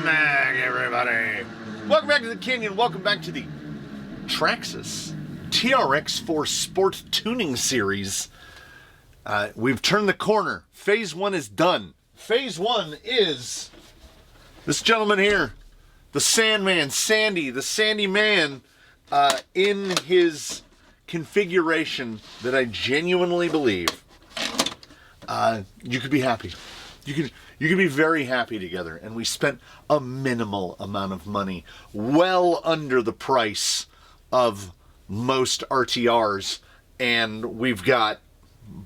Welcome back, everybody. Welcome back to the Canyon. Welcome back to the Traxxas TRX-4 Sport tuning series. We've turned the corner. Phase 1 is done. Phase 1 is this gentleman here, the Sandman, Sandy, the Sandy Man, in his configuration that I genuinely believe you could be happy. You could be very happy together. And we spent a minimal amount of money, well under the price of most RTRs, and we've got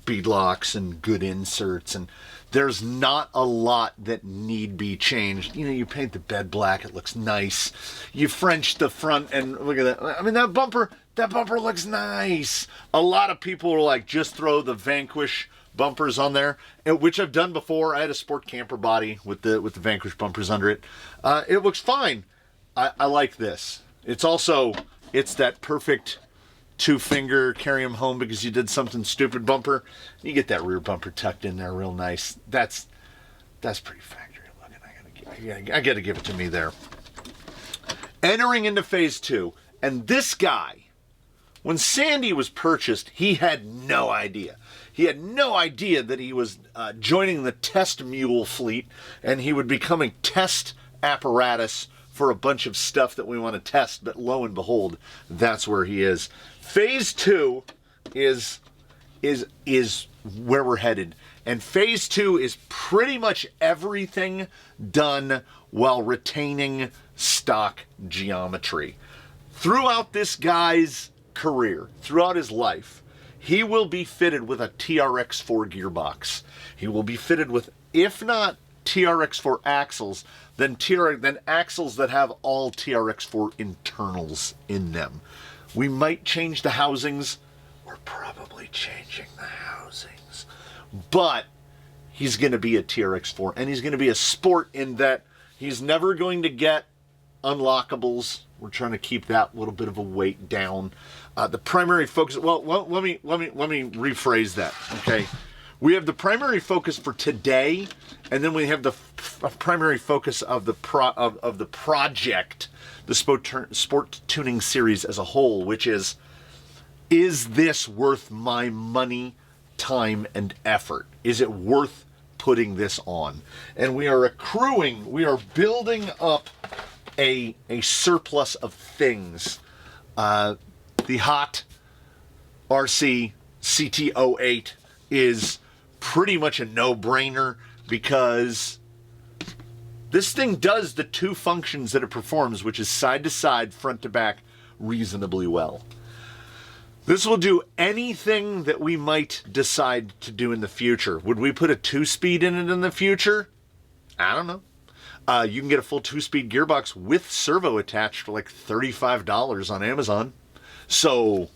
beadlocks and good inserts, and there's not a lot that need be changed. You know, you paint the bed black, it looks nice. You French the front, and look at that. I mean, that bumper looks nice. A lot of people are like, just throw the Vanquish bumpers on there, which I've done before. I had a sport camper body with the Vanquish bumpers under it. It looks fine. I like this. It's that perfect two-finger carry them home because you did something stupid bumper. You get that rear bumper tucked in there real nice. That's pretty factory looking. I gotta give it to me there. Entering into phase 2, and this guy, when Sandy was purchased, he had no idea. He had no idea that he was joining the test mule fleet, and he would become a test apparatus for a bunch of stuff that we want to test. But lo and behold, that's where he is. Phase 2 is where we're headed, and phase 2 is pretty much everything done while retaining stock geometry. Throughout this guy's career, throughout his life, he will be fitted with a TRX-4 gearbox. He will be fitted with, if not TRX-4 axles, then axles that have all TRX-4 internals in them. We might change the housings. We're probably changing the housings. But he's going to be a TRX-4, and he's going to be a sport in that he's never going to get unlockables. We're trying to keep that little bit of a weight down. The primary focus, well, let me rephrase that, okay? We have the primary focus for today, and then we have the primary focus of the project, the sport tuning series as a whole, which is this worth my money, time, and effort? Is it worth putting this on? And we are building up a surplus of things. The hot RC CT08 is pretty much a no-brainer because this thing does the two functions that it performs, which is side to side, front to back, reasonably well. This will do anything that we might decide to do in the future. Would we put a 2-speed in it in the future? I don't know. You can get a full 2-speed gearbox with servo attached for like $35 on Amazon. So,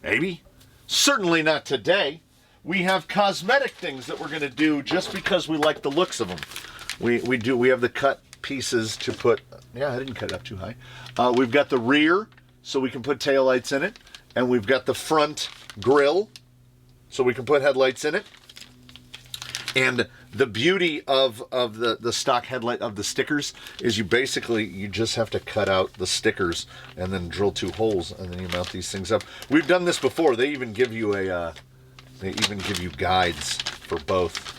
maybe. Certainly not today. We have cosmetic things that we're going to do just because we like the looks of them. We have the cut pieces to put. Yeah, I didn't cut it up too high. We've got the rear, so we can put taillights in it. And we've got the front grille, so we can put headlights in it. And the beauty of the stock headlight of the stickers is you just have to cut out the stickers and then drill 2 holes, and then you mount these things up. We've done this before. They even give you guides for both.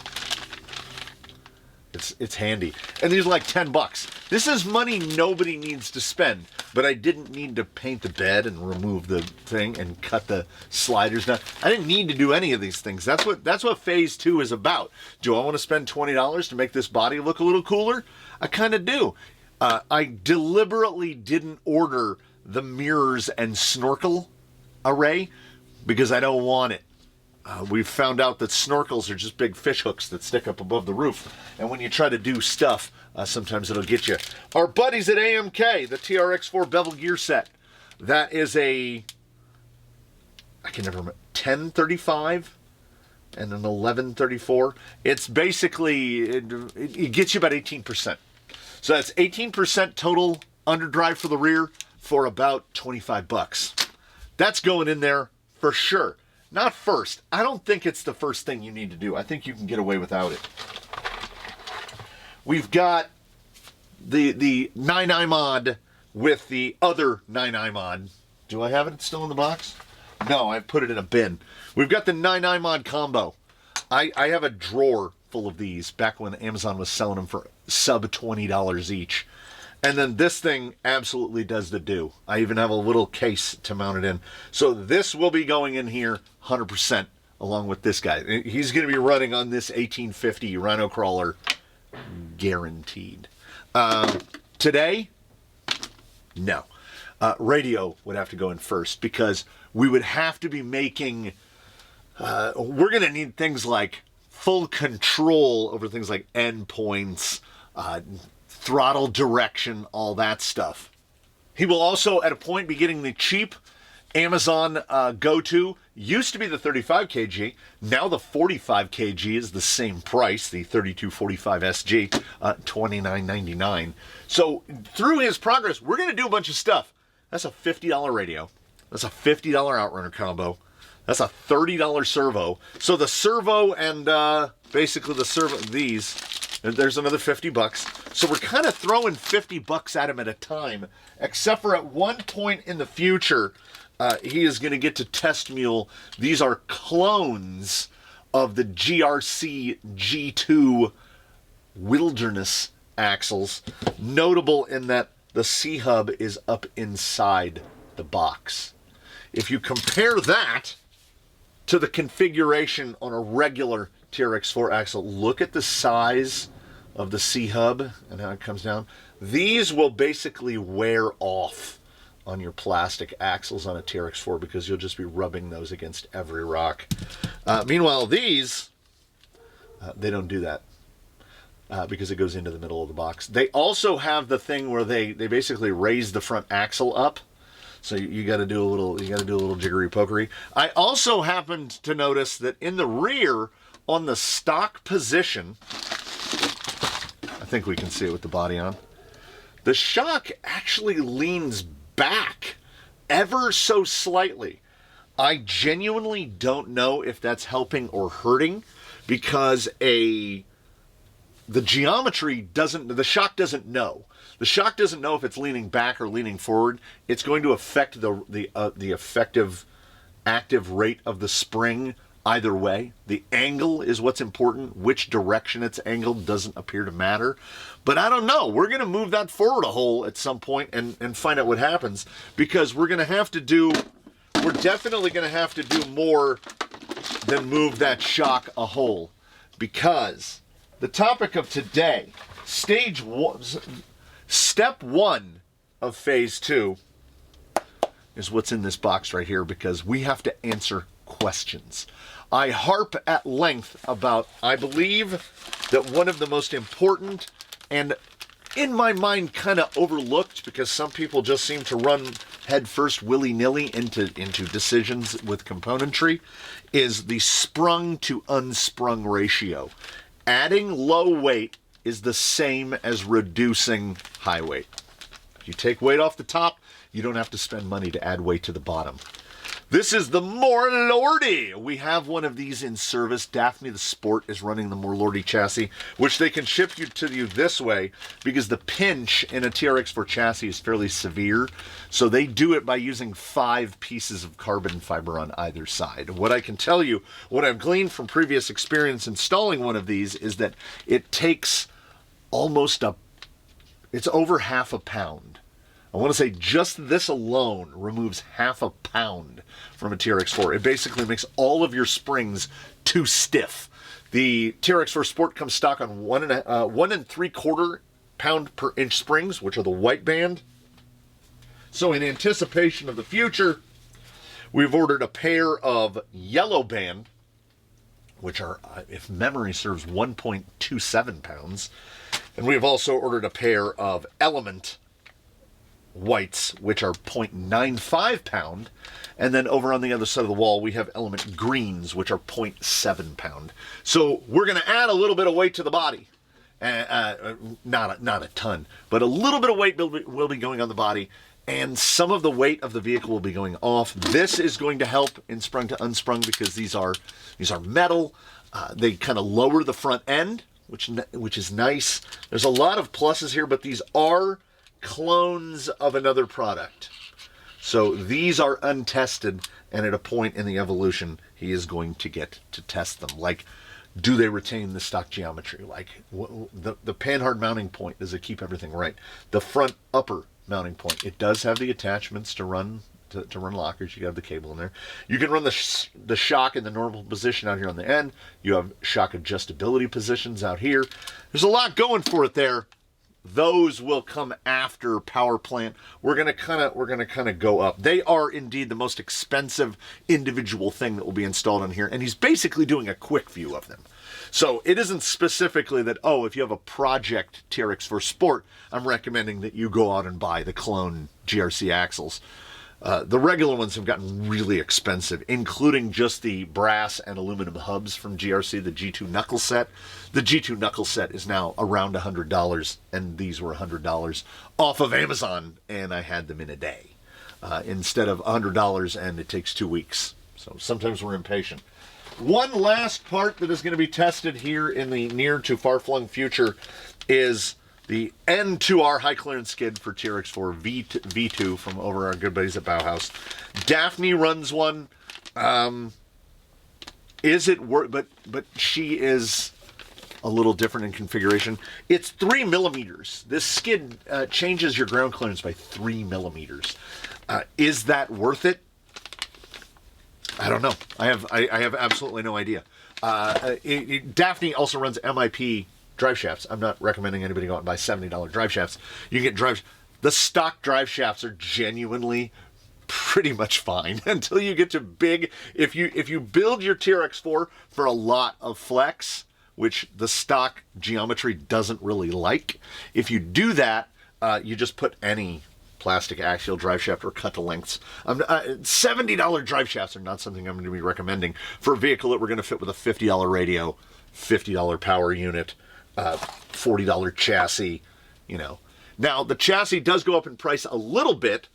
It's handy. And these are like $10. This is money nobody needs to spend, but I didn't need to paint the bed and remove the thing and cut the sliders down. I didn't need to do any of these things. That's what phase 2 is about. Do I want to spend $20 to make this body look a little cooler? I kind of do. I deliberately didn't order the mirrors and snorkel array because I don't want it. We've found out that snorkels are just big fish hooks that stick up above the roof. And when you try to do stuff, sometimes it'll get you. Our buddies at AMK, the TRX-4 bevel gear set. That is I can never remember, 1035 and an 1134. It's basically, it gets you about 18%. So that's 18% total underdrive for the rear for about $25. That's going in there for sure. Not first. I don't think it's the first thing you need to do. I think you can get away without it. We've got the 9i mod with the other 9i mod. Do I have it still in the box? No, I've put it in a bin. We've got the 9i mod combo. I have a drawer full of these back when Amazon was selling them for sub $20 each. And then this thing absolutely does the do. I even have a little case to mount it in. So this will be going in here 100% along with this guy. He's going to be running on this 1850 Rhino Crawler, guaranteed. Today, no. Radio would have to go in first because we would have to be making... we're going to need things like full control over things like endpoints, throttle direction, all that stuff. He will also, at a point, be getting the cheap Amazon go-to. Used to be the 35 kg. Now the 45 kg is the same price, the 3245 SG, $29.99. So through his progress, we're going to do a bunch of stuff. That's a $50 radio. That's a $50 Outrunner combo. That's a $30 servo. So the servo and basically the servo, these, there's another 50 bucks. So we're kind of throwing 50 bucks at him at a time, except for at one point in the future, he is going to get to test mule. These are clones of the GRC G2 Wilderness axles, notable in that the C-hub is up inside the box. If you compare that to the configuration on a regular TRX-4 axle, look at the size of the C-hub and how it comes down. These will basically wear off on your plastic axles on a TRX-4 because you'll just be rubbing those against every rock. Meanwhile, these, they don't do that because it goes into the middle of the box. They also have the thing where they basically raise the front axle up. So you got to do a little jiggery pokery. I also happened to notice that in the rear, on the stock position, I think we can see it with the body on, the shock actually leans back ever so slightly. I genuinely don't know if that's helping or hurting because the geometry doesn't, the shock doesn't know. The shock doesn't know if it's leaning back or leaning forward. It's going to affect the effective active rate of the spring either way. The angle is what's important. Which direction it's angled doesn't appear to matter. But I don't know. We're going to move that forward a hole at some point and find out what happens, because we're definitely going to have to do more than move that shock a hole, because the topic of today, Step 1 of Phase 2 is what's in this box right here, because we have to answer questions. I harp at length about, I believe, that one of the most important and, in my mind, kind of overlooked, because some people just seem to run headfirst willy-nilly into decisions with componentry, is the sprung to unsprung ratio. Adding low weight is the same as reducing high weight. If you take weight off the top, you don't have to spend money to add weight to the bottom. This is the Morlordy. We have one of these in service. Daphne the Sport is running the Morlordy chassis, which they can ship to you this way because the pinch in a TRX-4 chassis is fairly severe. So they do it by using 5 pieces of carbon fiber on either side. What I can tell you, what I've gleaned from previous experience installing one of these, is that it takes it's over half a pound. I want to say just this alone removes half a pound from a TRX-4. It basically makes all of your springs too stiff. The TRX-4 Sport comes stock on 1 3/4 pound per inch springs, which are the white band. So in anticipation of the future, we've ordered a pair of yellow band, which are, if memory serves, 1.27 pounds. And we've also ordered a pair of Element whites, which are 0.95 pound. And then over on the other side of the wall, we have Element greens, which are 0.7 pound. So we're going to add a little bit of weight to the body. Not a ton, but a little bit of weight will be going on the body. And some of the weight of the vehicle will be going off. This is going to help in sprung to unsprung because these are metal. They kind of lower the front end which is nice. There's a lot of pluses here, but these are clones of another product. So these are untested, and at a point in the evolution, he is going to get to test them. Like, do they retain the stock geometry? Like, the panhard mounting point, does it keep everything right? The front upper mounting point, it does have the attachments to run lockers. You have the cable in there. You can run the shock in the normal position out here on the end. You have shock adjustability positions out here. There's a lot going for it there. Those will come after power plant. We're gonna kind of go up. They are indeed the most expensive individual thing that will be installed in here, and he's basically doing a quick view of them. So it isn't specifically that, oh, if you have a project TRX-4 Sport, I'm recommending that you go out and buy the clone GRC axles. The regular ones have gotten really expensive, including just the brass and aluminum hubs from GRC, the G2 knuckle set. The G2 knuckle set is now around $100, and these were $100 off of Amazon, and I had them in a day. Instead of $100, and it takes 2 weeks. So sometimes we're impatient. One last part that is going to be tested here in the near to far-flung future is the N2R high clearance skid for TRX-4 V2 from over our good buddies at Bauhaus. Daphne runs one. Is it worth? But she is a little different in configuration. It's 3 millimeters. This skid changes your ground clearance by 3 millimeters. Is that worth it? I don't know. I have absolutely no idea. Daphne also runs MIP drive shafts. I'm not recommending anybody go out and buy $70 drive shafts. You can get drive. The stock drive shafts are genuinely pretty much fine until you get to big. If you build your TRX-4 for a lot of flex, which the stock geometry doesn't really like, if you do that, you just put any plastic axial drive shaft or cut to lengths. $70 drive shafts are not something I'm going to be recommending for a vehicle that we're going to fit with a $50 radio, $50 power unit, $40 chassis, you know. Now, the chassis does go up in price a little bit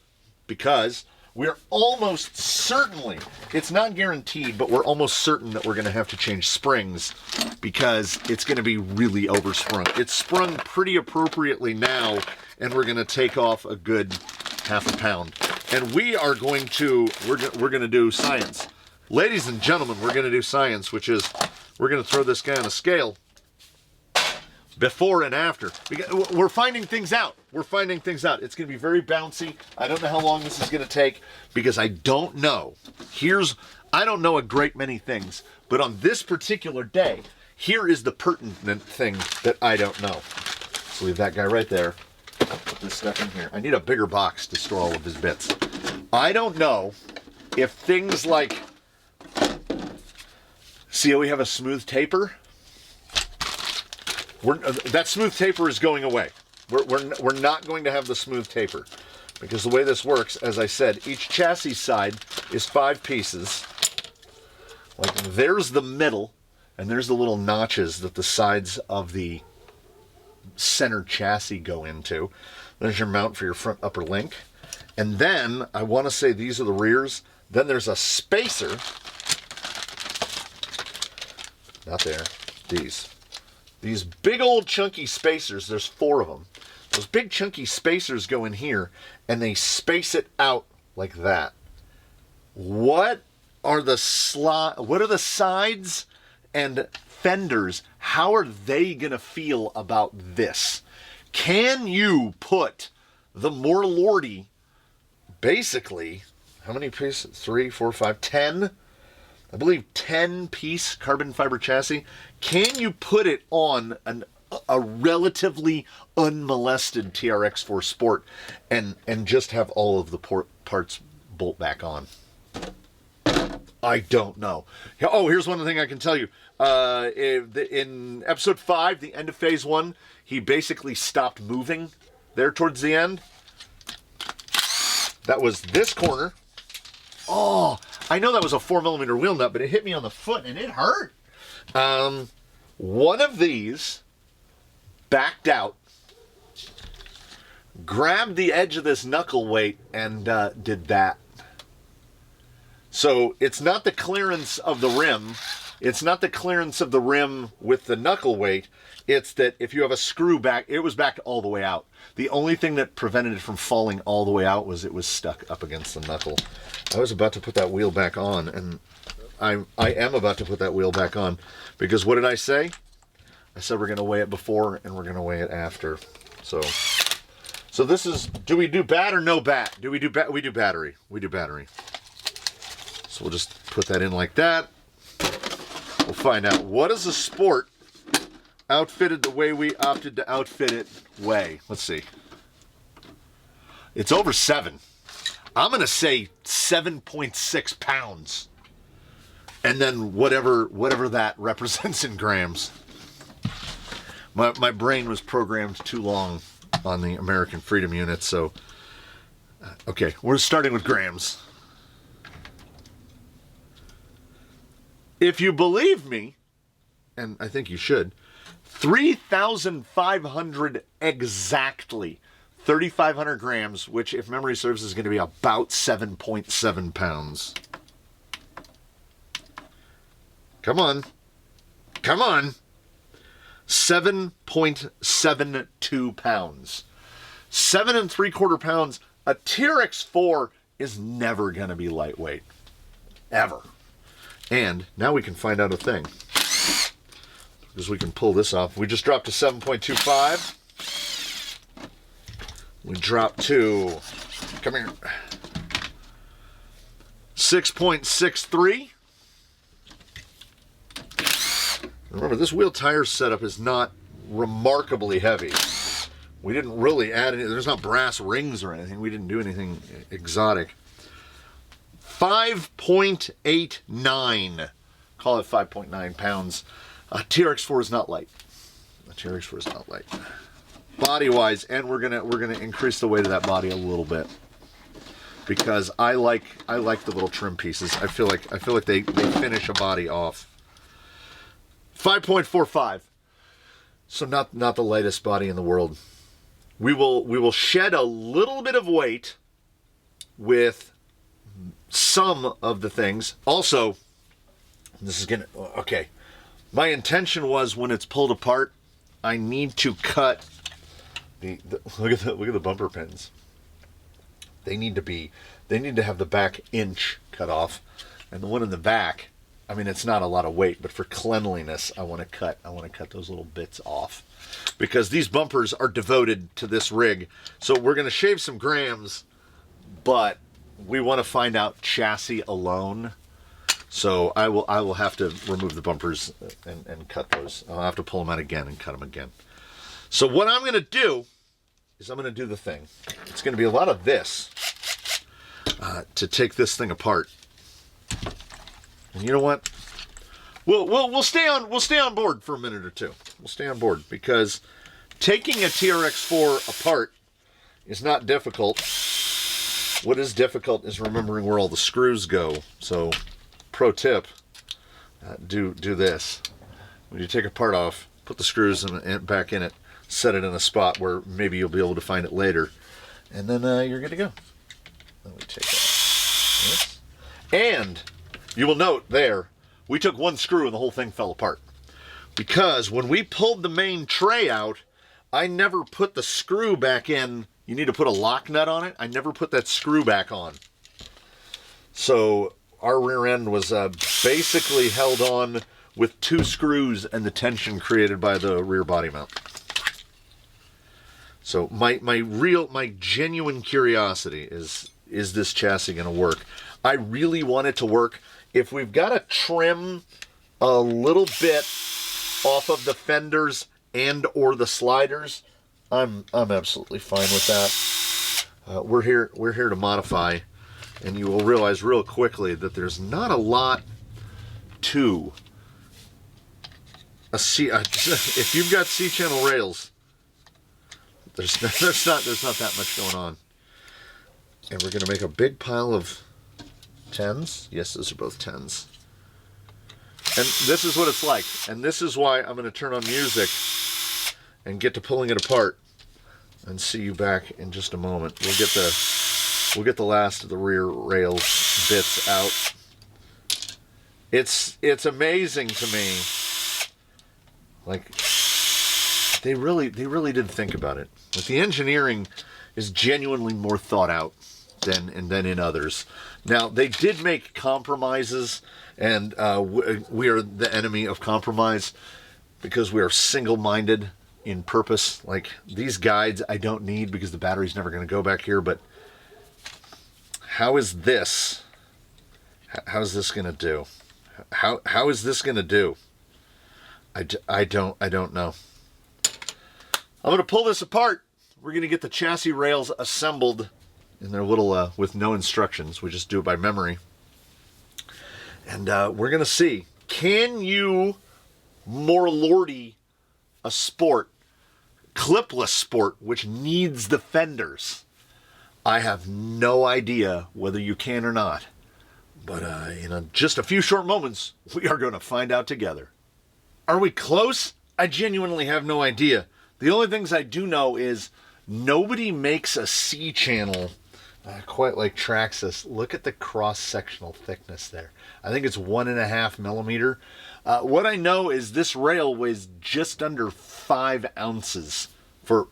because we're almost certainly, it's not guaranteed, but we're almost certain that we're going to have to change springs because it's going to be really oversprung. It's sprung pretty appropriately now, and we're going to take off a good half a pound. And we are going to, we're going to do science. Ladies and gentlemen, we're going to do science, which is we're going to throw this guy on a scale. Before and after. We're finding things out. We're finding things out. It's going to be very bouncy. I don't know how long this is going to take because I don't know. I don't know a great many things, but on this particular day, here is the pertinent thing that I don't know. So leave that guy right there. Put this stuff in here. I need a bigger box to store all of his bits. I don't know if things like, see how we have a smooth taper? That smooth taper is going away. We're not going to have the smooth taper because the way this works, as I said, each chassis side is 5 pieces. Like there's the middle, and there's the little notches that the sides of the center chassis go into. There's your mount for your front upper link. And then, I want to say these are the rears. Then there's a spacer. Not there. These big old chunky spacers, there's 4 of them. Those big chunky spacers go in here, and they space it out like that. What are the sides and fenders? How are they going to feel about this? Can you put the Morlordy, basically, how many pieces? 3, 4, 5, 10? I believe 10-piece carbon fiber chassis. Can you put it on a relatively unmolested TRX-4 Sport and just have all of the parts bolt back on? I don't know. Oh, here's one thing I can tell you. In episode 5, the end of phase 1, he basically stopped moving there towards the end. That was this corner. Oh, I know that was a 4mm wheel nut, but it hit me on the foot and it hurt. One of these backed out, grabbed the edge of this knuckle weight, and did that. So it's not the clearance of the rim. It's not the clearance of the rim with the knuckle weight. It's that if you have a screw back, it was backed all the way out. The only thing that prevented it from falling all the way out was it was stuck up against the knuckle. I was about to put that wheel back on, and I am about to put that wheel back on, because what did I say? I said we're going to weigh it before and we're going to weigh it after. So this is, do we do bat or no bat? Do we do bat? We do battery. We do battery. So we'll just put that in like that. We'll find out, what does a Sport outfitted the way we opted to outfit it weigh? Let's see. It's over 7. I'm going to say 7.6 pounds. And then whatever that represents in grams. My brain was programmed too long on the American Freedom Unit, so okay, we're starting with grams. If you believe me, and I think you should, 3,500 exactly, 3,500 grams, which, if memory serves, is going to be about 7.7 pounds. Come on. Come on. 7.72 pounds. 7 3/4 pounds. A TRX-4 is never going to be lightweight. Ever. And now we can find out a thing. Because we can pull this off. We just dropped to 7.25. We dropped to, come here, 6.63. Remember, this wheel tire setup is not remarkably heavy. We didn't really add any, there's not brass rings or anything. We didn't do anything exotic. 5.89. Call it 5.9 pounds. A TRX-4 is not light. A TRX-4 is not light. Body-wise, and we're gonna increase the weight of that body a little bit, because I like the little trim pieces. I feel like they finish a body off. 5.45. So not the lightest body in the world. We will shed a little bit of weight with some of the things. Also, this is gonna, okay. My intention was, when it's pulled apart, I need to cut look at the bumper pins. They need to have the back inch cut off, and the one in the back, I mean, it's not a lot of weight, but for cleanliness, I want to cut those little bits off, because these bumpers are devoted to this rig. So we're going to shave some grams, but we want to find out chassis alone. So I will have to remove the bumpers and cut those. I'll have to pull them out again and cut them again. So what I'm going to do is I'm going to do the thing. It's going to be a lot of this to take this thing apart. And you know what? We'll stay on board for a minute or two. We'll stay on board, because taking a TRX-4 apart is not difficult. What is difficult is remembering where all the screws go. So, pro tip: do this. When you take a part off, put the screws back in it. Set it in a spot where maybe you'll be able to find it later, and then you're good to go. Then we take this, and you will note there, we took one screw and the whole thing fell apart, because when we pulled the main tray out, I never put the screw back in. You need to put a lock nut on it. I never put that screw back on, so our rear end was basically held on with 2 screws and the tension created by the rear body mount. So my genuine curiosity is this chassis going to work? I really want it to work. If we've got to trim a little bit off of the fenders and or the sliders, I'm absolutely fine with that. We're here to modify, and you will realize real quickly that there's not a lot to a C. If you've got C-channel rails, there's not that much going on. And we're going to make a big pile of 10s. Yes, those are both 10s. And this is what it's like. And this is why I'm going to turn on music and get to pulling it apart, and see you back in just a moment. We'll get the last of the rear rail bits out. It's amazing to me. Like, they really did think about it. Like, the engineering is genuinely more thought out than in others. Now, they did make compromises, and we are the enemy of compromise because we are single-minded in purpose. Like, these guides I don't need because the battery's never going to go back here, but how is this going to do? How is this going to do? I don't know. I'm going to pull this apart. We're going to get the chassis rails assembled in their little, with no instructions. We just do it by memory. And we're going to see, can you Morlordy a Sport, clipless Sport, which needs the fenders? I have no idea whether you can or not. But in just a few short moments, we are going to find out together. Are we close? I genuinely have no idea. The only things I do know is nobody makes a C channel quite like Traxxas. Look at the cross-sectional thickness there. I think it's 1.5 millimeter. What I know is this rail weighs just under 5 ounces for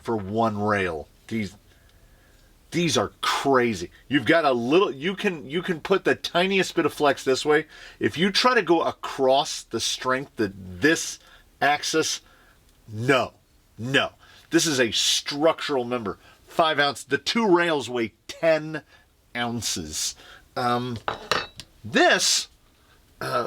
one rail. These are crazy. You've got a little, you can put the tiniest bit of flex this way. If you try to go across the strength that this axis, no. This is a structural member. 5 ounce. The two rails weigh 10 ounces. This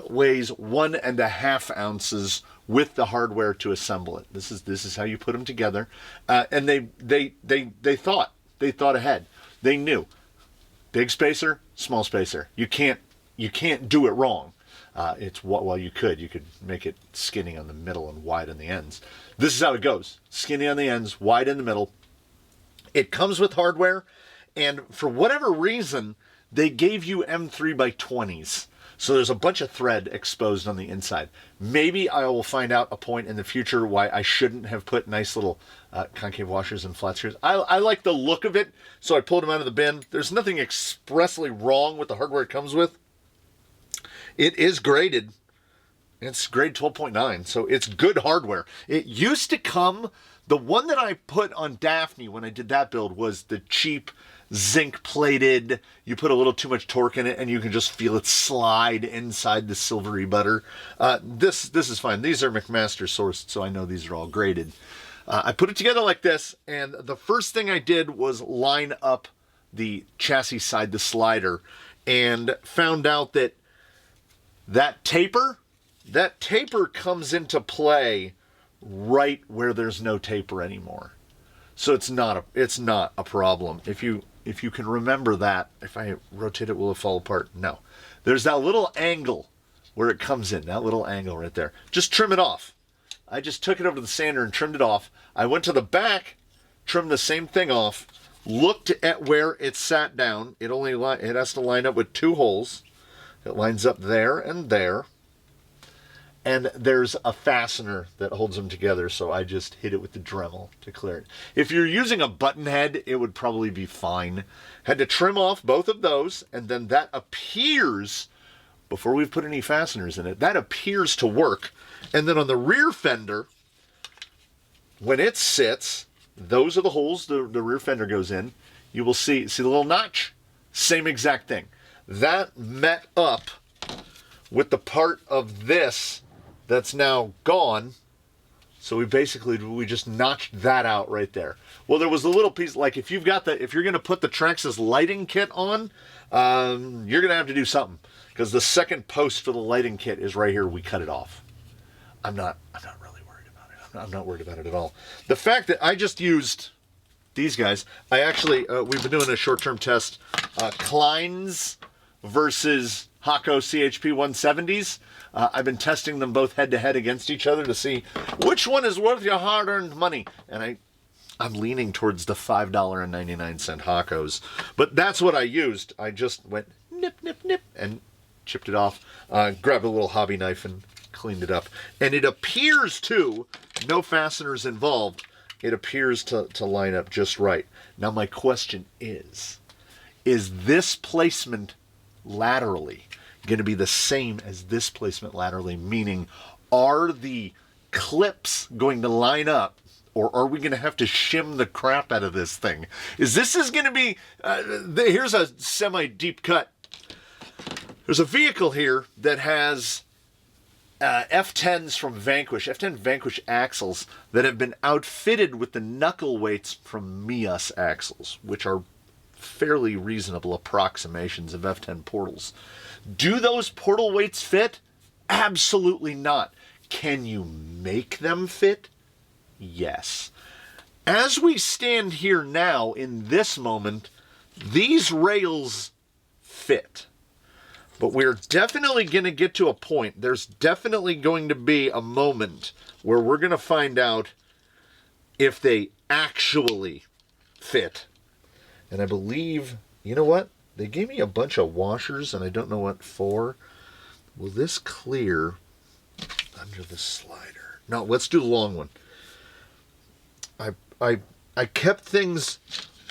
weighs 1.5 ounces with the hardware to assemble it. This is how you put them together. And they thought ahead. They knew big spacer, small spacer. You can't do it wrong. Well, you could make it skinny on the middle and wide on the ends. This is how it goes: skinny on the ends, wide in the middle. It comes with hardware, and for whatever reason, they gave you M3x20s. So there's a bunch of thread exposed on the inside. Maybe I will find out a point in the future why I shouldn't have put nice little concave washers and flat screws. I like the look of it, so I pulled them out of the bin. There's nothing expressly wrong with the hardware it comes with. It is graded. It's grade 12.9, so it's good hardware. It used to come, the one that I put on Daphne when I did that build was the cheap zinc plated. You put a little too much torque in it and you can just feel it slide inside the silvery butter. This is fine. These are McMaster sourced, so I know these are all graded. I put it together like this, and the first thing I did was line up the chassis side, the slider, and found out that taper comes into play right where there's no taper anymore. So it's not a problem. If you can remember that, if I rotate it, will it fall apart? No. There's that little angle where it comes in, that little angle right there. Just trim it off. I just took it over to the sander and trimmed it off. I went to the back, trimmed the same thing off, looked at where it sat down. It has to line up with 2 holes. It lines up there and there. And there's a fastener that holds them together, so I just hit it with the Dremel to clear it. If you're using a button head, it would probably be fine. Had to trim off both of those, and then that appears, before we've put any fasteners in it, that appears to work. And then on the rear fender, when it sits, those are the holes the rear fender goes in. You will see the little notch? Same exact thing. That met up with the part of this that's now gone. So we just notched that out right there. Well, there was a little piece, like if you're going to put the Traxxas lighting kit on, you're going to have to do something, because the second post for the lighting kit is right here. We cut it off. I'm not really worried about it. I'm not worried about it at all. The fact that I just used these guys, I actually, we've been doing a short-term test, Klein's versus Hakko CHP 170s. I've been testing them both head-to-head against each other to see which one is worth your hard-earned money. And I'm leaning towards the $5.99 Hakkos. But that's what I used. I just went nip, nip, nip, and chipped it off. Grabbed a little hobby knife and cleaned it up. And it appears to, no fasteners involved, it appears to line up just right. Now my question is this placement laterally, going to be the same as this placement laterally, meaning are the clips going to line up, or are we going to have to shim the crap out of this thing? Is going to be, here's a semi-deep cut. There's a vehicle here that has F10s from Vanquish, F10 Vanquish axles that have been outfitted with the knuckle weights from Mias axles, which are fairly reasonable approximations of F10 portals. Do those portal weights fit? Absolutely not. Can you make them fit? Yes. As we stand here now in this moment, these rails fit. But we're definitely going to get to a point. There's definitely going to be a moment where we're going to find out if they actually fit. And I believe, you know what? They gave me a bunch of washers, and I don't know what for. Will this clear under the slider? No, let's do the long one. I kept things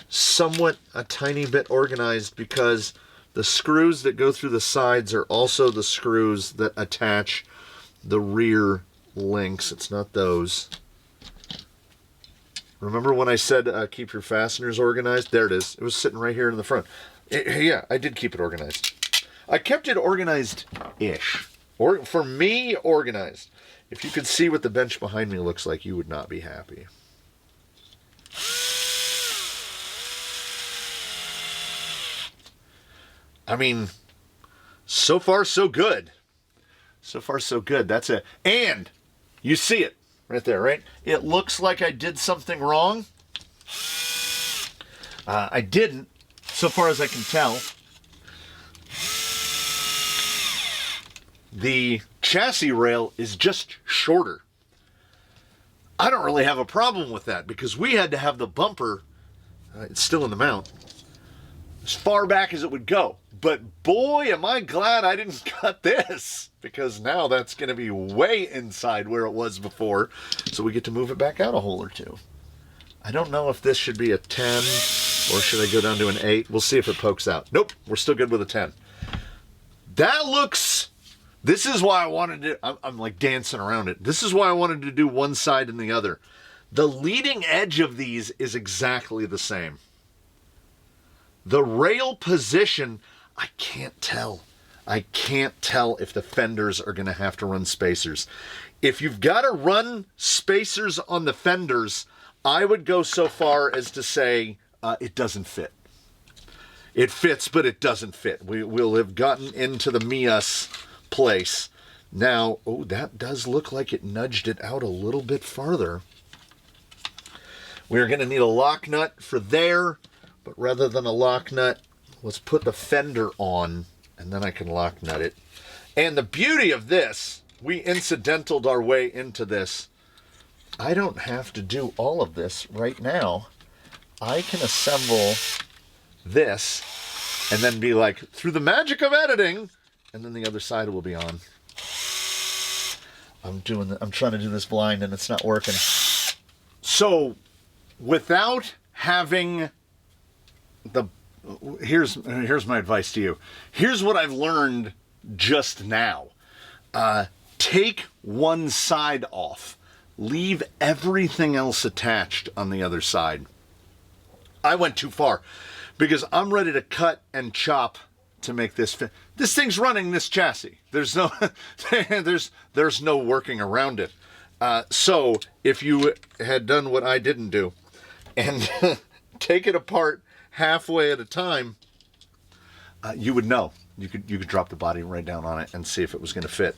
somewhat a tiny bit organized because the screws that go through the sides are also the screws that attach the rear links. It's not those. Remember when I said keep your fasteners organized? There it is. It was sitting right here in the front. Yeah, I did keep it organized. I kept it organized-ish. Or for me, organized. If you could see what the bench behind me looks like, you would not be happy. I mean, so far so good. So far so good. That's it. And you see it right there, right? It looks like I did something wrong. I didn't, so far as I can tell. The chassis rail is just shorter. I don't really have a problem with that because we had to have the bumper, it's still in the mount, as far back as it would go. But boy, am I glad I didn't cut this, because now that's going to be way inside where it was before. So we get to move it back out a hole or two. I don't know if this should be a 10 or should I go down to an 8. We'll see if it pokes out. Nope, we're still good with a 10. That looks... This is why I wanted to... I'm like dancing around it. This is why I wanted to do one side and the other. The leading edge of these is exactly the same. The rail position... I can't tell. I can't tell if the fenders are going to have to run spacers. If you've got to run spacers on the fenders, I would go so far as to say it doesn't fit. It fits, but it doesn't fit. We'll have gotten into the Mias place. Now, oh, that does look like it nudged it out a little bit farther. We're going to need a lock nut for there, but rather than a lock nut, let's put the fender on, and then I can lock nut it. And the beauty of this, we incidentaled our way into this. I don't have to do all of this right now. I can assemble this and then be like, through the magic of editing, and then the other side will be on. I'm trying to do this blind and it's not working. So, without having the... Here's my advice to you. Here's what I've learned just now. Take one side off. Leave everything else attached on the other side. I went too far because I'm ready to cut and chop to make this fit. This thing's running this chassis. There's no there's no working around it. So if you had done what I didn't do and take it apart halfway at a time, you would know. You could drop the body right down on it and see if it was going to fit.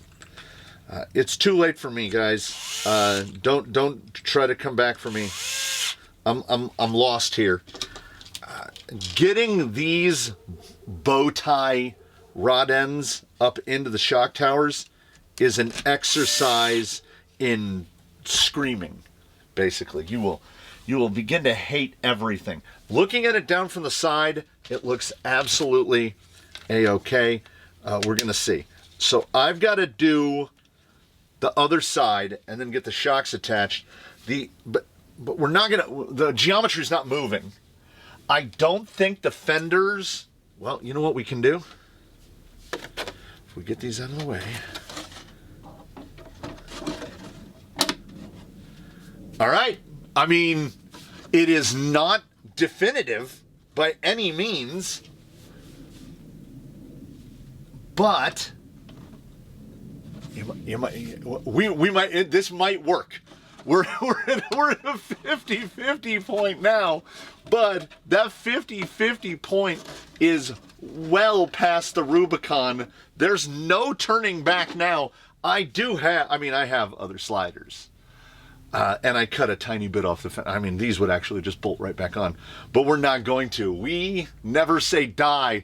It's too late for me, guys. Don't try to come back for me. I'm lost here. Getting these bow tie rod ends up into the shock towers is an exercise in screaming. Basically, you will begin to hate everything. Looking at it down from the side, it looks absolutely a-okay. We're going to see. So I've got to do the other side and then get the shocks attached. But we're not going to... The geometry's not moving. I don't think the fenders... Well, you know what we can do? if we get these out of the way. All right. I mean, it is not definitive by any means, but this might work. We're at a 50-50 point now, but that 50-50 point is well past the Rubicon. There's no turning back now. I have other sliders. And I cut a tiny bit off the fence. I mean, these would actually just bolt right back on. But we're not going to. We never say die.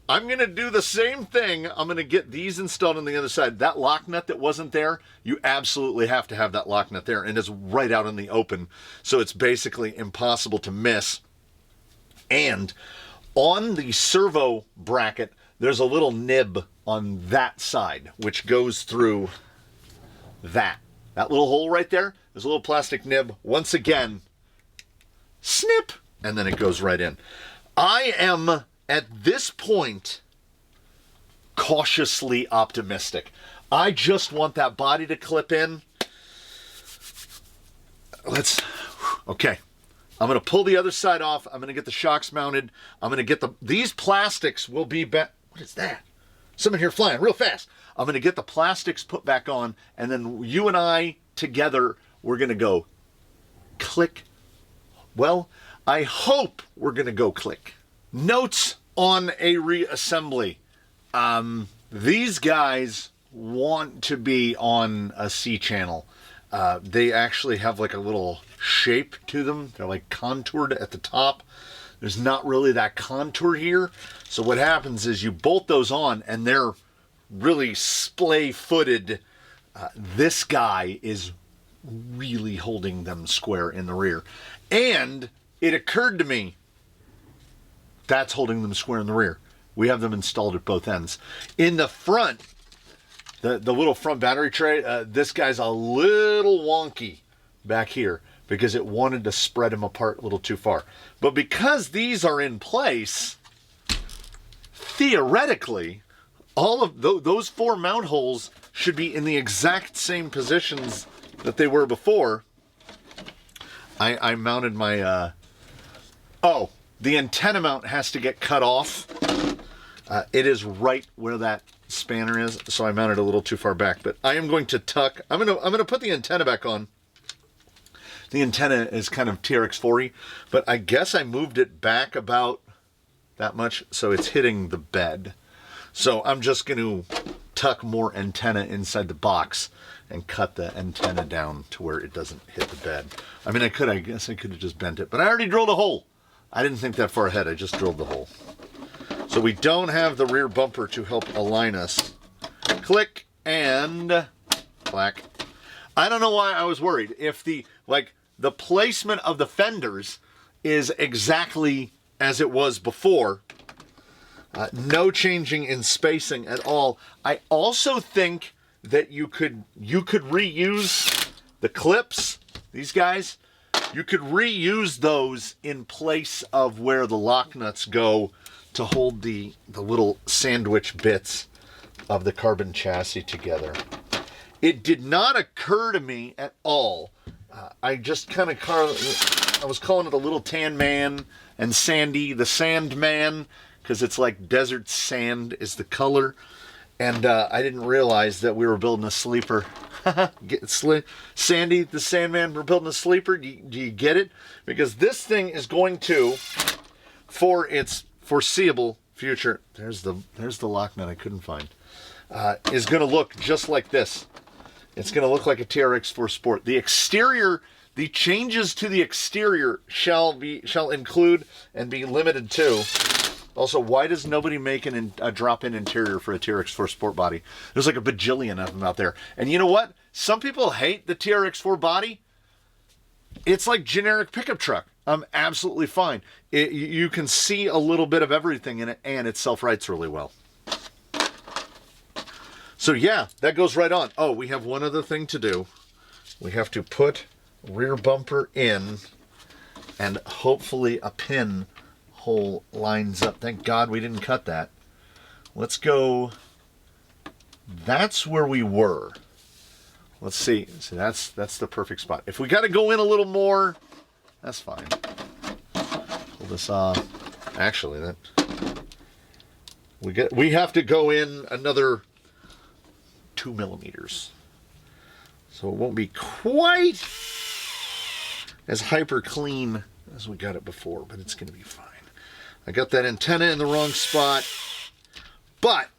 I'm going to do the same thing. I'm going to get these installed on the other side. That lock nut that wasn't there, you absolutely have to have that lock nut there. And it's right out in the open. So it's basically impossible to miss. And on the servo bracket, there's a little nib on that side, which goes through that little hole right there. There's a little plastic nib. Once again, snip, and then it goes right in. I am, at this point, cautiously optimistic. I just want that body to clip in. Okay. I'm going to pull the other side off. I'm going to get the shocks mounted. I'm going to get these plastics will be back. What is that? Something here flying real fast. I'm going to get the plastics put back on, and then you and I together, we're going to go click. Well, I hope we're going to go click. Notes on a reassembly. These guys want to be on a C channel. They actually have like a little shape to them. They're like contoured at the top. There's not really that contour here. So what happens is you bolt those on and they're really splay-footed. This guy is really holding them square in the rear. And it occurred to me, that's holding them square in the rear. We have them installed at both ends. In the front, the little front battery tray, this guy's a little wonky back here because it wanted to spread them apart a little too far. But because these are in place, theoretically, all of those 4 mount holes should be in the exact same positions that they were before. I mounted my, the antenna mount has to get cut off. It is right where that spanner is, so I mounted a little too far back. But I am going to tuck. I'm gonna put the antenna back on. The antenna is kind of TRX-4-y, but I guess I moved it back about that much, so it's hitting the bed. So I'm just going to tuck more antenna inside the box and cut the antenna down to where it doesn't hit the bed. I mean, I guess I could have just bent it, but I already drilled a hole. I didn't think that far ahead. I just drilled the hole. So we don't have the rear bumper to help align us. Click and clack. I don't know why I was worried. If the placement of the fenders is exactly as it was before, no changing in spacing at all. I also think that you could reuse the clips, these guys. You could reuse those in place of where the lock nuts go to hold the little sandwich bits of the carbon chassis together. It did not occur to me at all. I just kind of I was calling it a little tan man and Sandy the Sand Man because it's like desert sand is the color. And I didn't realize that we were building a sleeper. Sandy the Sandman, we're building a sleeper. Do you get it? Because this thing is going to, for its foreseeable future, there's the lock nut I couldn't find, is going to look just like this. It's going to look like a TRX-4 Sport. The exterior, the changes to the exterior shall include and be limited to. Also, why does nobody make a drop-in interior for a TRX-4 Sport body? There's like a bajillion of them out there. And you know what? Some people hate the TRX-4 body. It's like generic pickup truck. I'm absolutely fine. You can see a little bit of everything in it, and it self-rights really well. So yeah, that goes right on. Oh, we have one other thing to do. We have to put rear bumper in, and hopefully a pin hole lines up. Thank God we didn't cut that. Let's go that's where we were. Let's see. So that's the perfect spot. If we got to go in a little more, that's fine. Pull this off. Actually, that we have to go in another 2 millimeters. So it won't be quite as hyper clean as we got it before, but it's going to be fine. I got that antenna in the wrong spot, but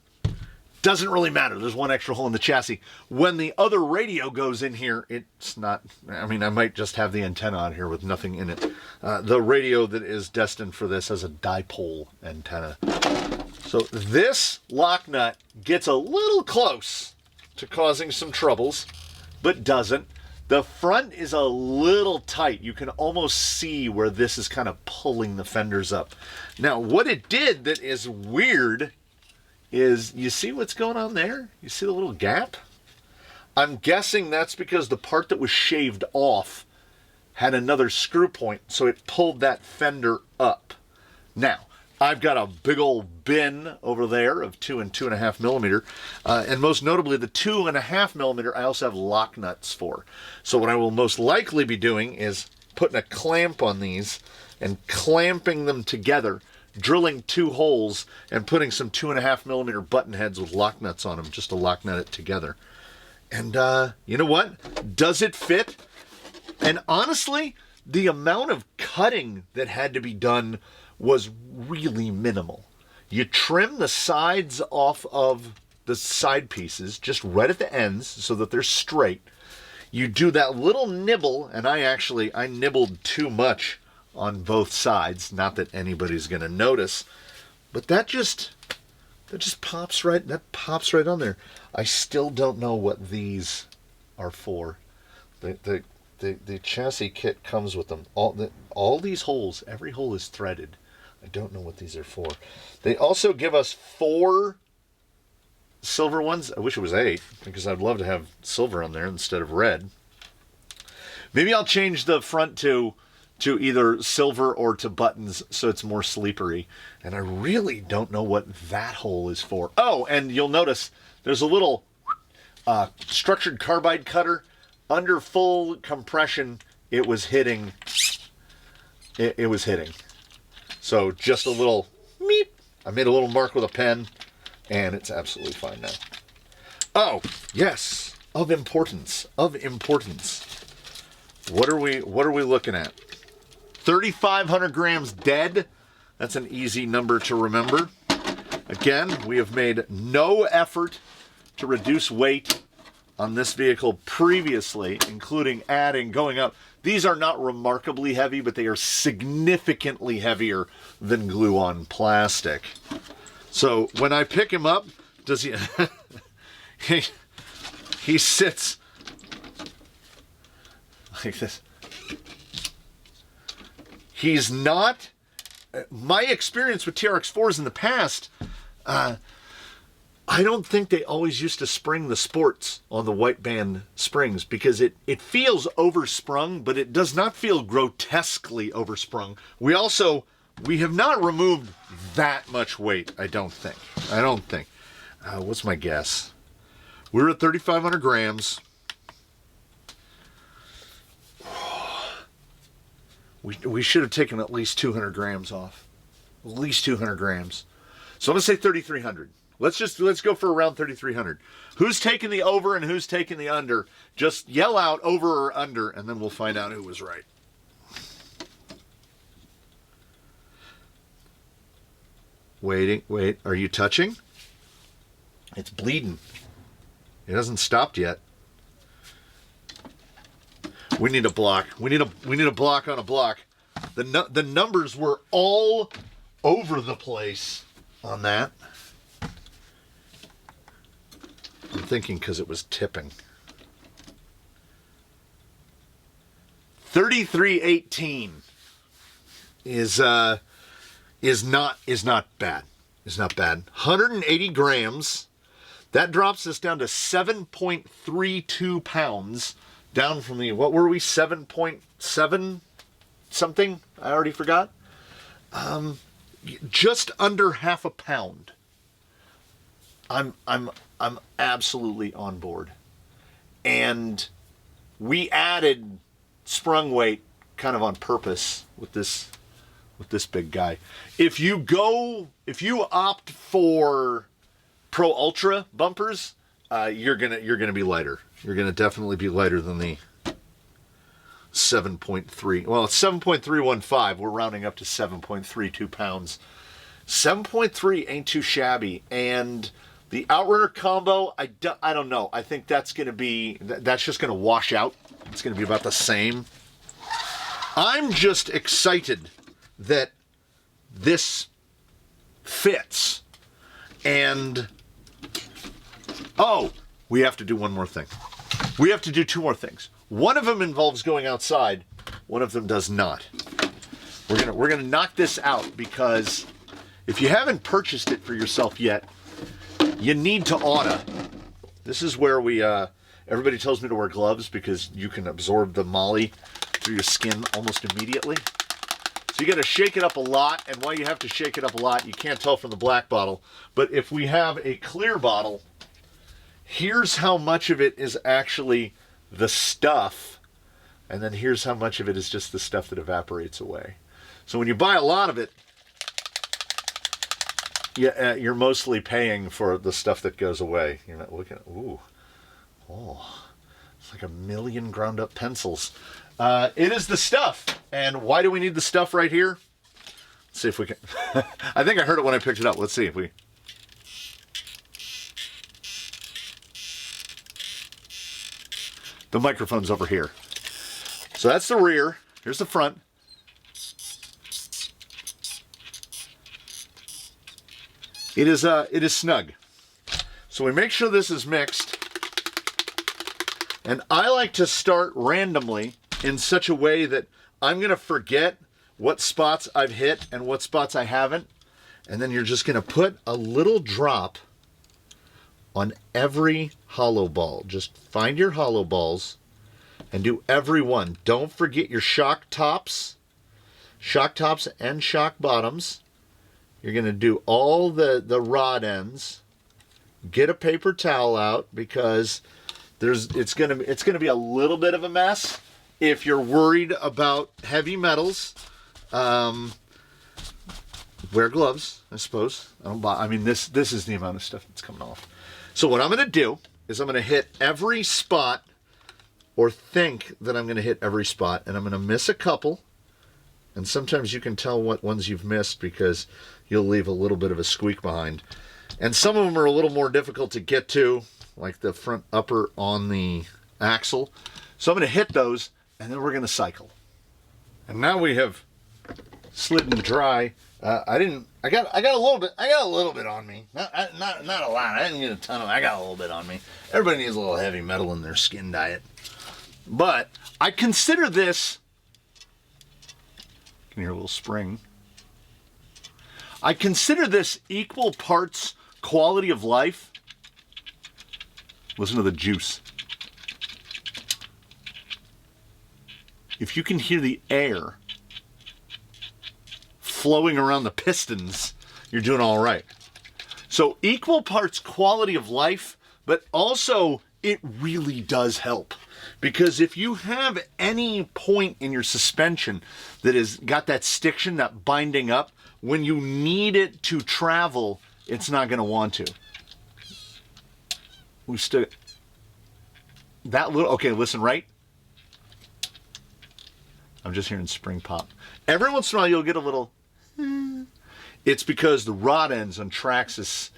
doesn't really matter. There's one extra hole in the chassis. When the other radio goes in here, it's not, I mean, I might just have the antenna on here with nothing in it. The radio that is destined for this has a dipole antenna. So this lock nut gets a little close to causing some troubles, but doesn't. The front is a little tight. You can almost see where this is kind of pulling the fenders up. Now, what it did that is weird is, you see what's going on there? You see the little gap? I'm guessing that's because the part that was shaved off had another screw point, so it pulled that fender up. Now, I've got a big old bin over there of 2 and 2.5 millimeter, and most notably the 2.5 millimeter I also have lock nuts for. So what I will most likely be doing is putting a clamp on these and clamping them together, drilling 2 holes and putting some 2.5 millimeter button heads with lock nuts on them just to lock nut it together. And you know what? Does it fit? And honestly, the amount of cutting that had to be done was really minimal. You trim the sides off of the side pieces, just right at the ends so that they're straight. You do that little nibble, and I nibbled too much on both sides. Not that anybody's going to notice, but that just pops right. That pops right on there. I still don't know what these are for. The chassis kit comes with them. All these holes, every hole is threaded. I don't know what these are for. They also give us 4 silver ones. I wish it was 8, because I'd love to have silver on there instead of red. Maybe I'll change the front to either silver or to buttons so it's more sleepery. And I really don't know what that hole is for. Oh, and you'll notice there's a little structured carbide cutter. Under full compression, it was hitting. It was hitting. So just a little meep. I made a little mark with a pen, and it's absolutely fine now. Oh, yes, of importance. What are we looking at? 3,500 grams dead. That's an easy number to remember. Again, we have made no effort to reduce weight on this vehicle previously, including going up. These are not remarkably heavy, but they are significantly heavier than glue-on plastic. So when I pick him up, does he... he sits like this. He's not... My experience with TRX-4s in the past, I don't think they always used to spring the sports on the white band springs, because it feels oversprung, but it does not feel grotesquely oversprung. We have not removed that much weight, I don't think. What's my guess? We're at 3,500 grams. We should have taken at least 200 grams off. At least 200 grams. So I'm going to say 3,300. Let's go for around 3,300. Who's taking the over and who's taking the under? Just yell out over or under, and then we'll find out who was right. Wait, are you touching? It's bleeding. It hasn't stopped yet. We need a block. We need a block on a block. The numbers were all over the place on that. I'm thinking because it was tipping. 3318 is not bad. It's not bad. 180 grams. That drops us down to 7.32 pounds. Down from the, what were we, 7.7 something? I already forgot. Just under half a pound. I'm absolutely on board. And we added sprung weight kind of on purpose with this big guy. If you opt for Pro Ultra bumpers, you're gonna be lighter. You're gonna definitely be lighter than the 7.3. Well, it's 7.315. We're rounding up to 7.32 pounds. 7.3 ain't too shabby. And the Outrunner combo, I don't know. I think that's going to be, that's just going to wash out. It's going to be about the same. I'm just excited that this fits. And, oh, we have to do one more thing. We have to do two more things. One of them involves going outside. One of them does not. We're gonna knock this out because if you haven't purchased it for yourself yet, you need to order. This is where we, everybody tells me to wear gloves because you can absorb the molly through your skin almost immediately. So you gotta shake it up a lot, and while you have to shake it up a lot, you can't tell from the black bottle. But if we have a clear bottle, here's how much of it is actually the stuff, and then here's how much of it is just the stuff that evaporates away. So when you buy a lot of it, you're mostly paying for the stuff that goes away. You're not looking at, ooh, oh, it's like 1 million ground up pencils. It is the stuff. And why do we need the stuff right here? Let's see if we can. I think I heard it when I picked it up. Let's see if we. The microphone's over here. So that's the rear. Here's the front. It is snug. So we make sure this is mixed. And I like to start randomly in such a way that I'm going to forget what spots I've hit and what spots I haven't. And then you're just going to put a little drop on every hollow ball. Just find your hollow balls and do every one. Don't forget your shock tops and shock bottoms. You're going to do all the rod ends. Get a paper towel out because it's going to be a little bit of a mess. If you're worried about heavy metals, wear gloves, I suppose. I mean, this is the amount of stuff that's coming off. So what I'm going to do is I'm going to hit every spot, or think that I'm going to hit every spot, and I'm going to miss a couple. And sometimes you can tell what ones you've missed because you'll leave a little bit of a squeak behind. And some of them are a little more difficult to get to, like the front upper on the axle. So I'm going to hit those, and then we're going to cycle. And now we have slid and dry. I got a little bit on me. Not a lot. I didn't get a ton of it. I got a little bit on me. Everybody needs a little heavy metal in their skin diet. But I consider this, you can hear a little spring. I consider this equal parts quality of life. Listen to the juice. If you can hear the air flowing around the pistons, you're doing all right. So equal parts quality of life, but also it really does help. Because if you have any point in your suspension that has got that stiction, that binding up, when you need it to travel, it's not going to want to. We still, that little, okay, listen, right? I'm just hearing spring pop. Every once in a while you'll get a little, it's because the rod ends on Traxxas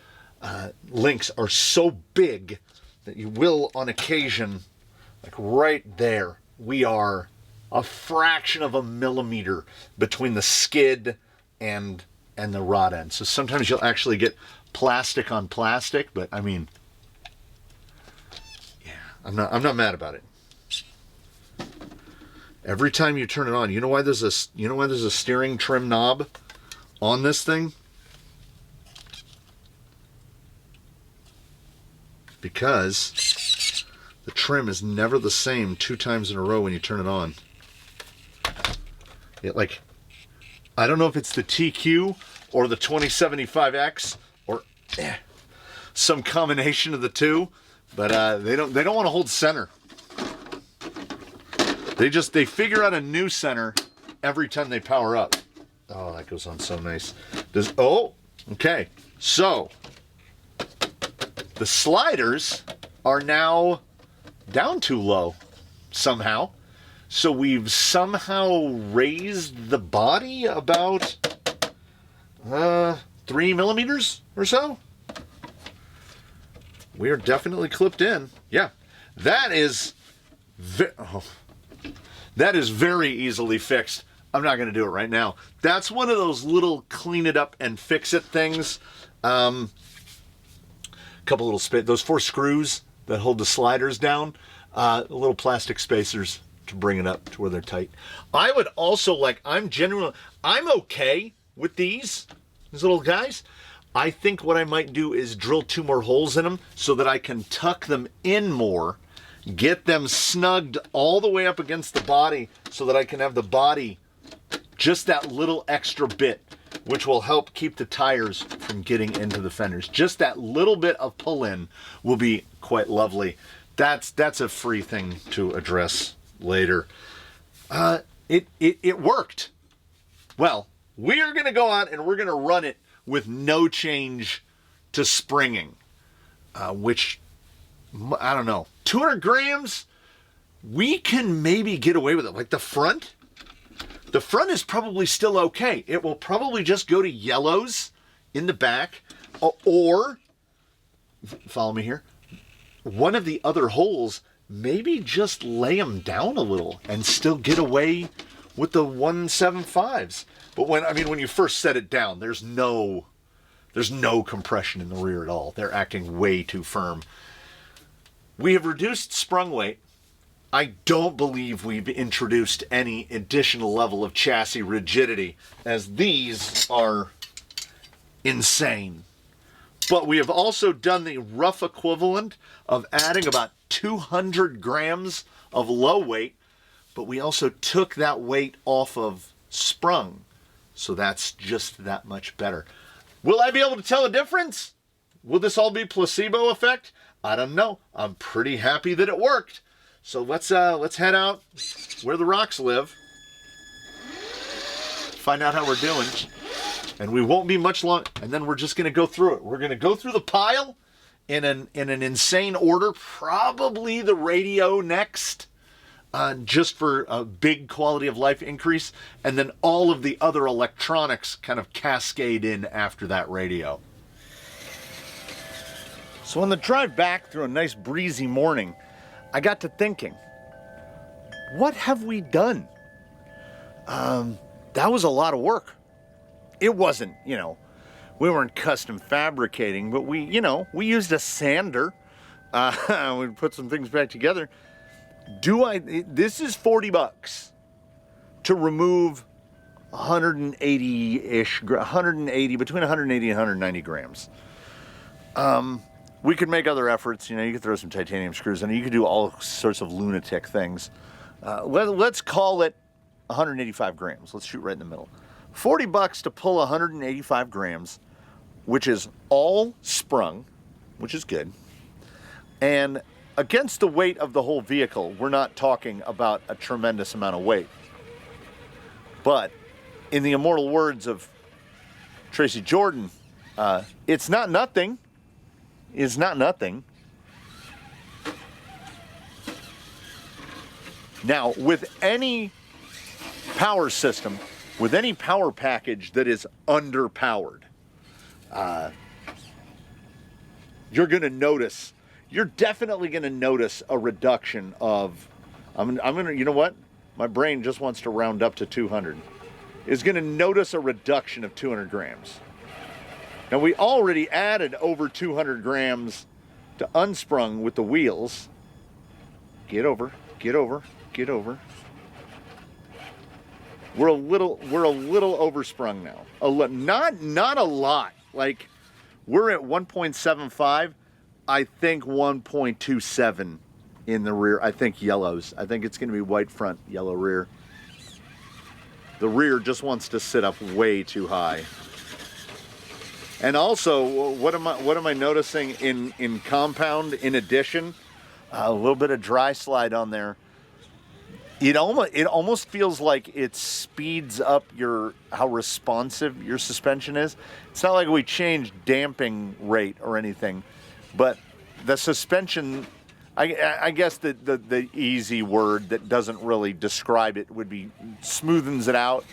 links are so big that you will on occasion, like right there, we are a fraction of a millimeter between the skid and the rod end. So sometimes you'll actually get plastic on plastic, but I mean, yeah, I'm not mad about it. Every time you turn it on, you know why there's a steering trim knob on this thing? Because the trim is never the same 2 times in a row when you turn it on. I don't know if it's the TQ or the 2075X or some combination of the two, but they don't want to hold center. They figure out a new center every time they power up. Oh, that goes on so nice. Okay. So the sliders are now down too low somehow. So we've somehow raised the body about 3 millimeters or so. We are definitely clipped in. Yeah, that is very easily fixed. I'm not going to do it right now. That's one of those little clean it up and fix it things. Couple little those 4 screws that hold the sliders down, little plastic spacers to bring it up to where they're tight. I would also I'm okay with these little guys. I think what I might do is drill 2 more holes in them so that I can tuck them in more, get them snugged all the way up against the body so that I can have the body just that little extra bit, which will help keep the tires from getting into the fenders. Just that little bit of pull in will be quite lovely. That's a free thing to address later. It worked. Well, we're going to go out and we're going to run it with no change to springing, which, I don't know, 200 grams, we can maybe get away with it. Like the front is probably still okay. It will probably just go to yellows in the back, or, follow me here, one of the other holes, maybe just lay them down a little and still get away with the 175s. But when you first set it down, there's no compression in the rear at all. They're acting way too firm. We have reduced sprung weight. I don't believe we've introduced any additional level of chassis rigidity, as these are insane. But we have also done the rough equivalent of adding about 200 grams of low weight, but we also took that weight off of sprung. So that's just that much better. Will I be able to tell a difference? Will this all be placebo effect? I don't know. I'm pretty happy that it worked. So let's head out where the rocks live. Find out how we're doing. And we won't be much long, and then we're just going to go through it. We're going to go through the pile in an insane order, probably the radio next, just for a big quality of life increase, and then all of the other electronics kind of cascade in after that radio. So on the drive back through a nice breezy morning, I got to thinking, what have we done? That was a lot of work. It wasn't, we weren't custom fabricating, but we used a sander. We put some things back together. This is $40 to remove 180-ish, between 180 and 190 grams. We could make other efforts. You could throw some titanium screws in it. You could do all sorts of lunatic things. Let's call it 185 grams. Let's shoot right in the middle. $40 to pull 185 grams, which is all sprung, which is good. And against the weight of the whole vehicle, we're not talking about a tremendous amount of weight. But in the immortal words of Tracy Jordan, it's not nothing. It's not nothing. Now, with any power system, with any power package that is underpowered, you're definitely going to notice a reduction of, you know what? My brain just wants to round up to 200. Is going to notice a reduction of 200 grams. Now, we already added over 200 grams to unsprung with the wheels. Get over. We're a little oversprung now. Not a lot. Like, we're at 1.75. I think 1.27 in the rear. I think yellows. I think it's going to be white front, yellow rear. The rear just wants to sit up way too high. And also, what am I noticing in compound? In addition, a little bit of dry slide on there. It almost feels like it speeds up how responsive your suspension is. It's not like we changed damping rate or anything, but the suspension, I guess the easy word that doesn't really describe it would be smoothens it out.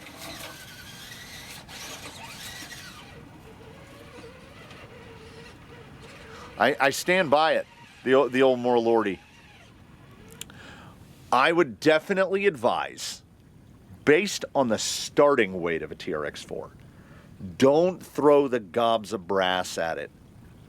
I stand by it, the old Morlordy. I would definitely advise, based on the starting weight of a TRX-4, don't throw the gobs of brass at it.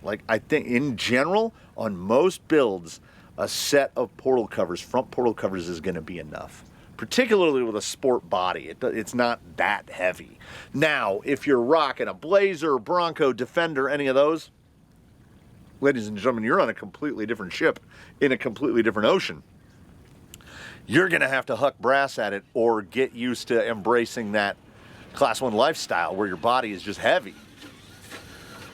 Like, I think in general, on most builds, a set of portal covers, front portal covers, is going to be enough. Particularly with a sport body, it's not that heavy. Now, if you're rocking a Blazer, Bronco, Defender, any of those, ladies and gentlemen, you're on a completely different ship in a completely different ocean. You're going to have to huck brass at it or get used to embracing that Class 1 lifestyle where your body is just heavy.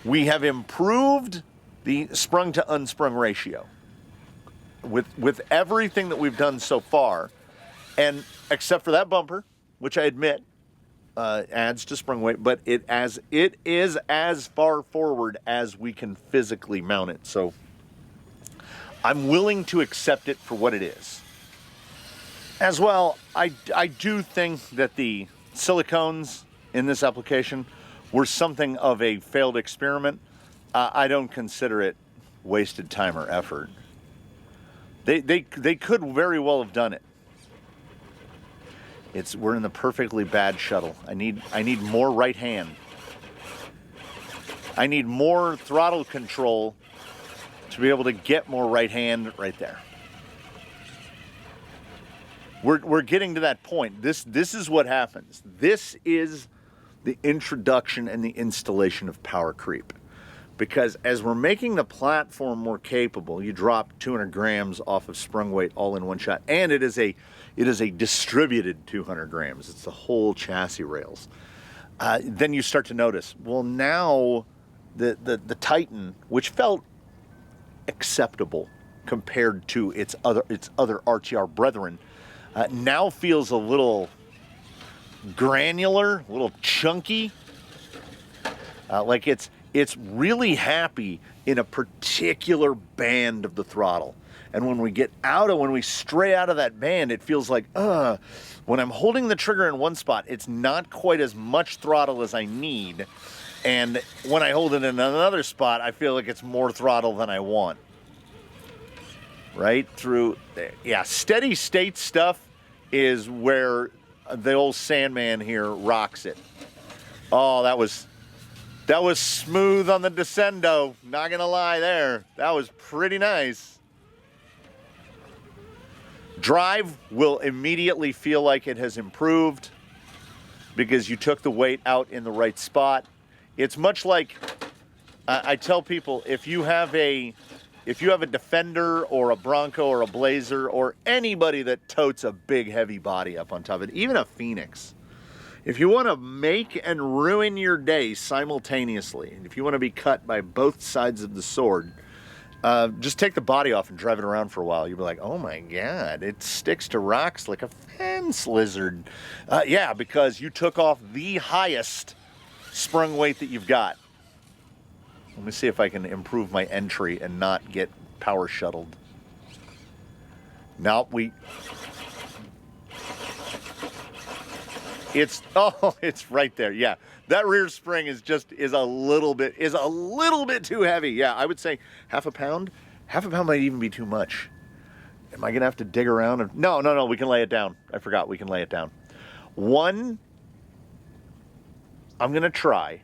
We have improved the sprung to unsprung ratio with everything that we've done so far, and except for that bumper, which I admit adds to sprung weight, but it is as far forward as we can physically mount it. So I'm willing to accept it for what it is. As well, I do think that the silicones in this application were something of a failed experiment. I don't consider it wasted time or effort. They could very well have done it. We're in the perfectly bad shuttle. I need more right hand. I need more throttle control to be able to get more right hand right there. We're getting to that point. This is what happens. This is the introduction and the installation of power creep. Because as we're making the platform more capable, you drop 200 grams off of sprung weight all in one shot. And it is a distributed 200 grams. It's the whole chassis rails. Then you start to notice, well, now the Titan, which felt acceptable compared to its other RTR brethren, now feels a little granular, a little chunky, like it's really happy in a particular band of the throttle. And when we stray out of that band, it feels like, when I'm holding the trigger in one spot, it's not quite as much throttle as I need. And when I hold it in another spot, I feel like it's more throttle than I want. Right through there. Yeah, steady state stuff is where the old Sandman here rocks it. Oh, that was smooth on the descendo. Not gonna lie there. That was pretty nice. Drive will immediately feel like it has improved because you took the weight out in the right spot. It's much like, I tell people, if you have a Defender or a Bronco or a Blazer or anybody that totes a big heavy body up on top of it, even a Phoenix, if you want to make and ruin your day simultaneously, and if you want to be cut by both sides of the sword, just take the body off and drive it around for a while. You'll be like, oh my God, it sticks to rocks like a fence lizard. Yeah, because you took off the highest sprung weight that you've got. Let me see if I can improve my entry and not get power shuttled. Now it's right there. Yeah, that rear spring is a little bit too heavy. Yeah, I would say half a pound might even be too much. Am I gonna have to dig around? No, we can lay it down. I forgot we can lay it down. I'm gonna try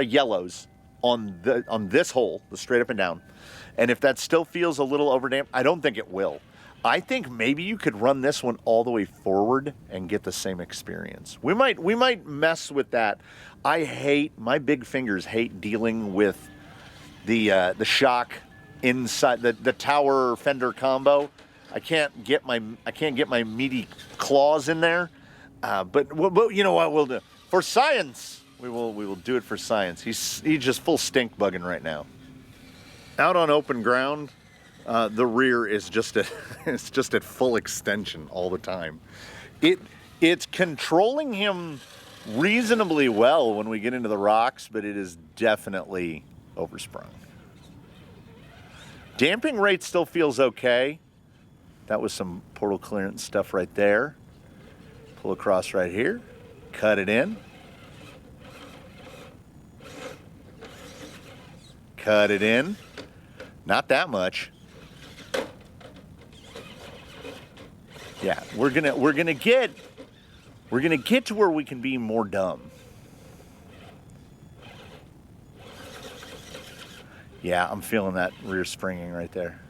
yellows on this hole, the straight up and down. And if that still feels a little overdamped, I don't think it will. I think maybe you could run this one all the way forward and get the same experience. We might mess with that. My big fingers hate dealing with the shock inside the tower fender combo. I can't get my meaty claws in there. But you know what we'll do for science. We will do it for science. He's just full stink bugging right now. Out on open ground, the rear is just at it's just at full extension all the time. It's controlling him reasonably well when we get into the rocks, but it is definitely oversprung. Damping rate still feels okay. That was some portal clearance stuff right there. Pull across right here, cut it in. Cut it in. Not that much. Yeah, we're gonna get to where we can be more dumb. Yeah, I'm feeling that rear springing right there.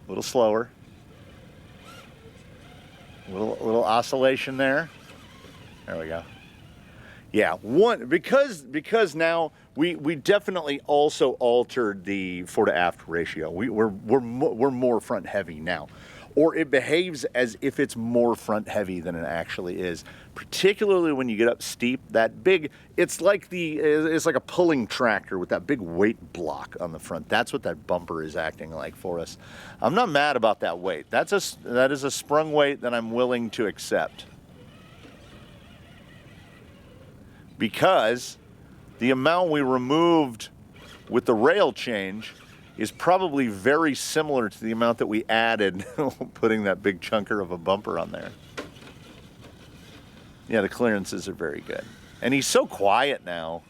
A little slower. Little oscillation there. There we go. Yeah, because now we definitely also altered the fore to aft ratio. We're more front heavy now, or it behaves as if it's more front heavy than it actually is. Particularly when you get up steep, that big, it's like a pulling tractor with that big weight block on the front. That's what that bumper is acting like for us. I'm not mad about that weight. That is a sprung weight that I'm willing to accept. Because the amount we removed with the rail change is probably very similar to the amount that we added putting that big chunker of a bumper on there. Yeah, the clearances are very good. And he's so quiet now.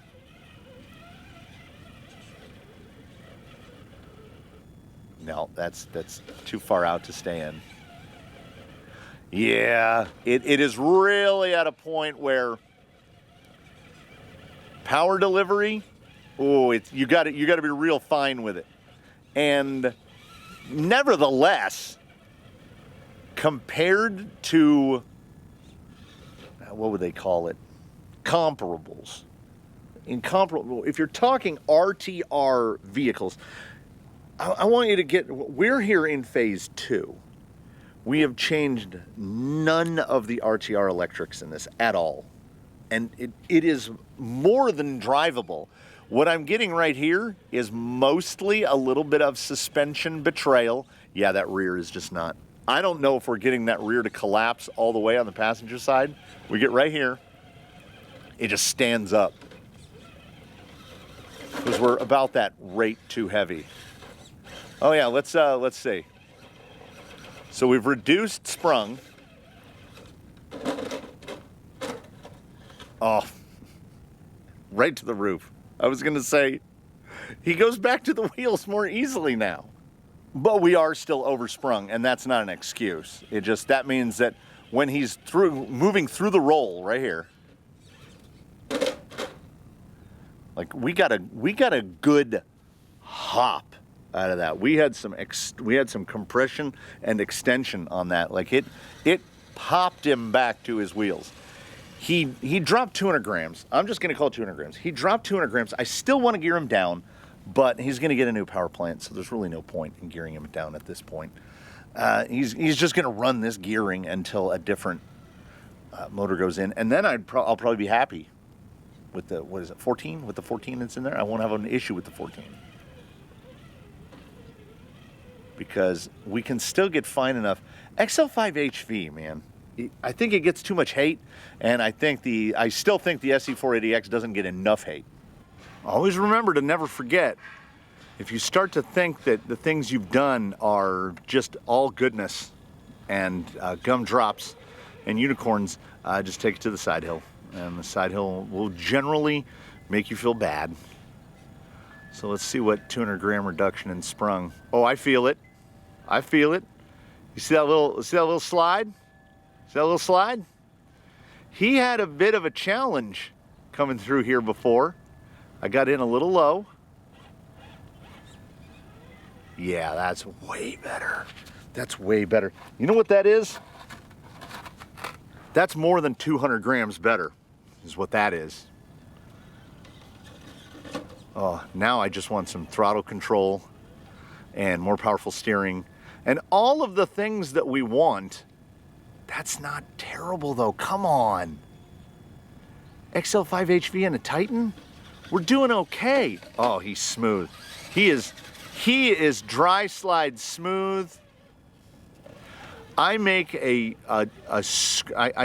No, that's too far out to stay in. Yeah, it is really at a point where power delivery, oh, you got to be real fine with it. And nevertheless, compared to what would they call it? Comparables. Incomparable. If you're talking RTR vehicles, I want you to get, we're here in phase 2. We have changed none of the RTR electrics in this at all. And it is more than drivable. What I'm getting right here is mostly a little bit of suspension betrayal. Yeah, that rear is just not. I don't know if we're getting that rear to collapse all the way on the passenger side. We get right here, it just stands up. Because we're about that rate too heavy. Oh yeah, let's see. So we've reduced sprung. Oh, right to the roof. I was gonna say, he goes back to the wheels more easily now. But we are still oversprung, and that's not an excuse. That means that when he's moving through the roll right here, like we got a good hop out of that. We had some compression and extension on that. Like it popped him back to his wheels. He dropped 200 grams. I'm just going to call it 200 grams. He dropped 200 grams. I still want to gear him down, but he's going to get a new power plant, so there's really no point in gearing him down at this point. He's just going to run this gearing until a different motor goes in, and then I'll probably be happy with the, 14? With the 14 that's in there? I won't have an issue with the 14. Because we can still get fine enough. XL5 HV, man. I think it gets too much hate, and I still think the SE480X doesn't get enough hate. Always remember to never forget, if you start to think that the things you've done are just all goodness and gumdrops and unicorns, just take it to the side hill. And the side hill will generally make you feel bad. So let's see what 200 gram reduction in sprung. Oh, I feel it. I feel it. You see that little slide? See that little slide? He had a bit of a challenge coming through here before. I got in a little low. Yeah, that's way better. That's way better. You know what that is? That's more than 200 grams better, is what that is. Oh, now I just want some throttle control and more powerful steering and all of the things that we want. That's not terrible though, come on. XL5 HV and a Titan, we're doing okay. Oh, he's smooth. He is dry slide smooth. I make I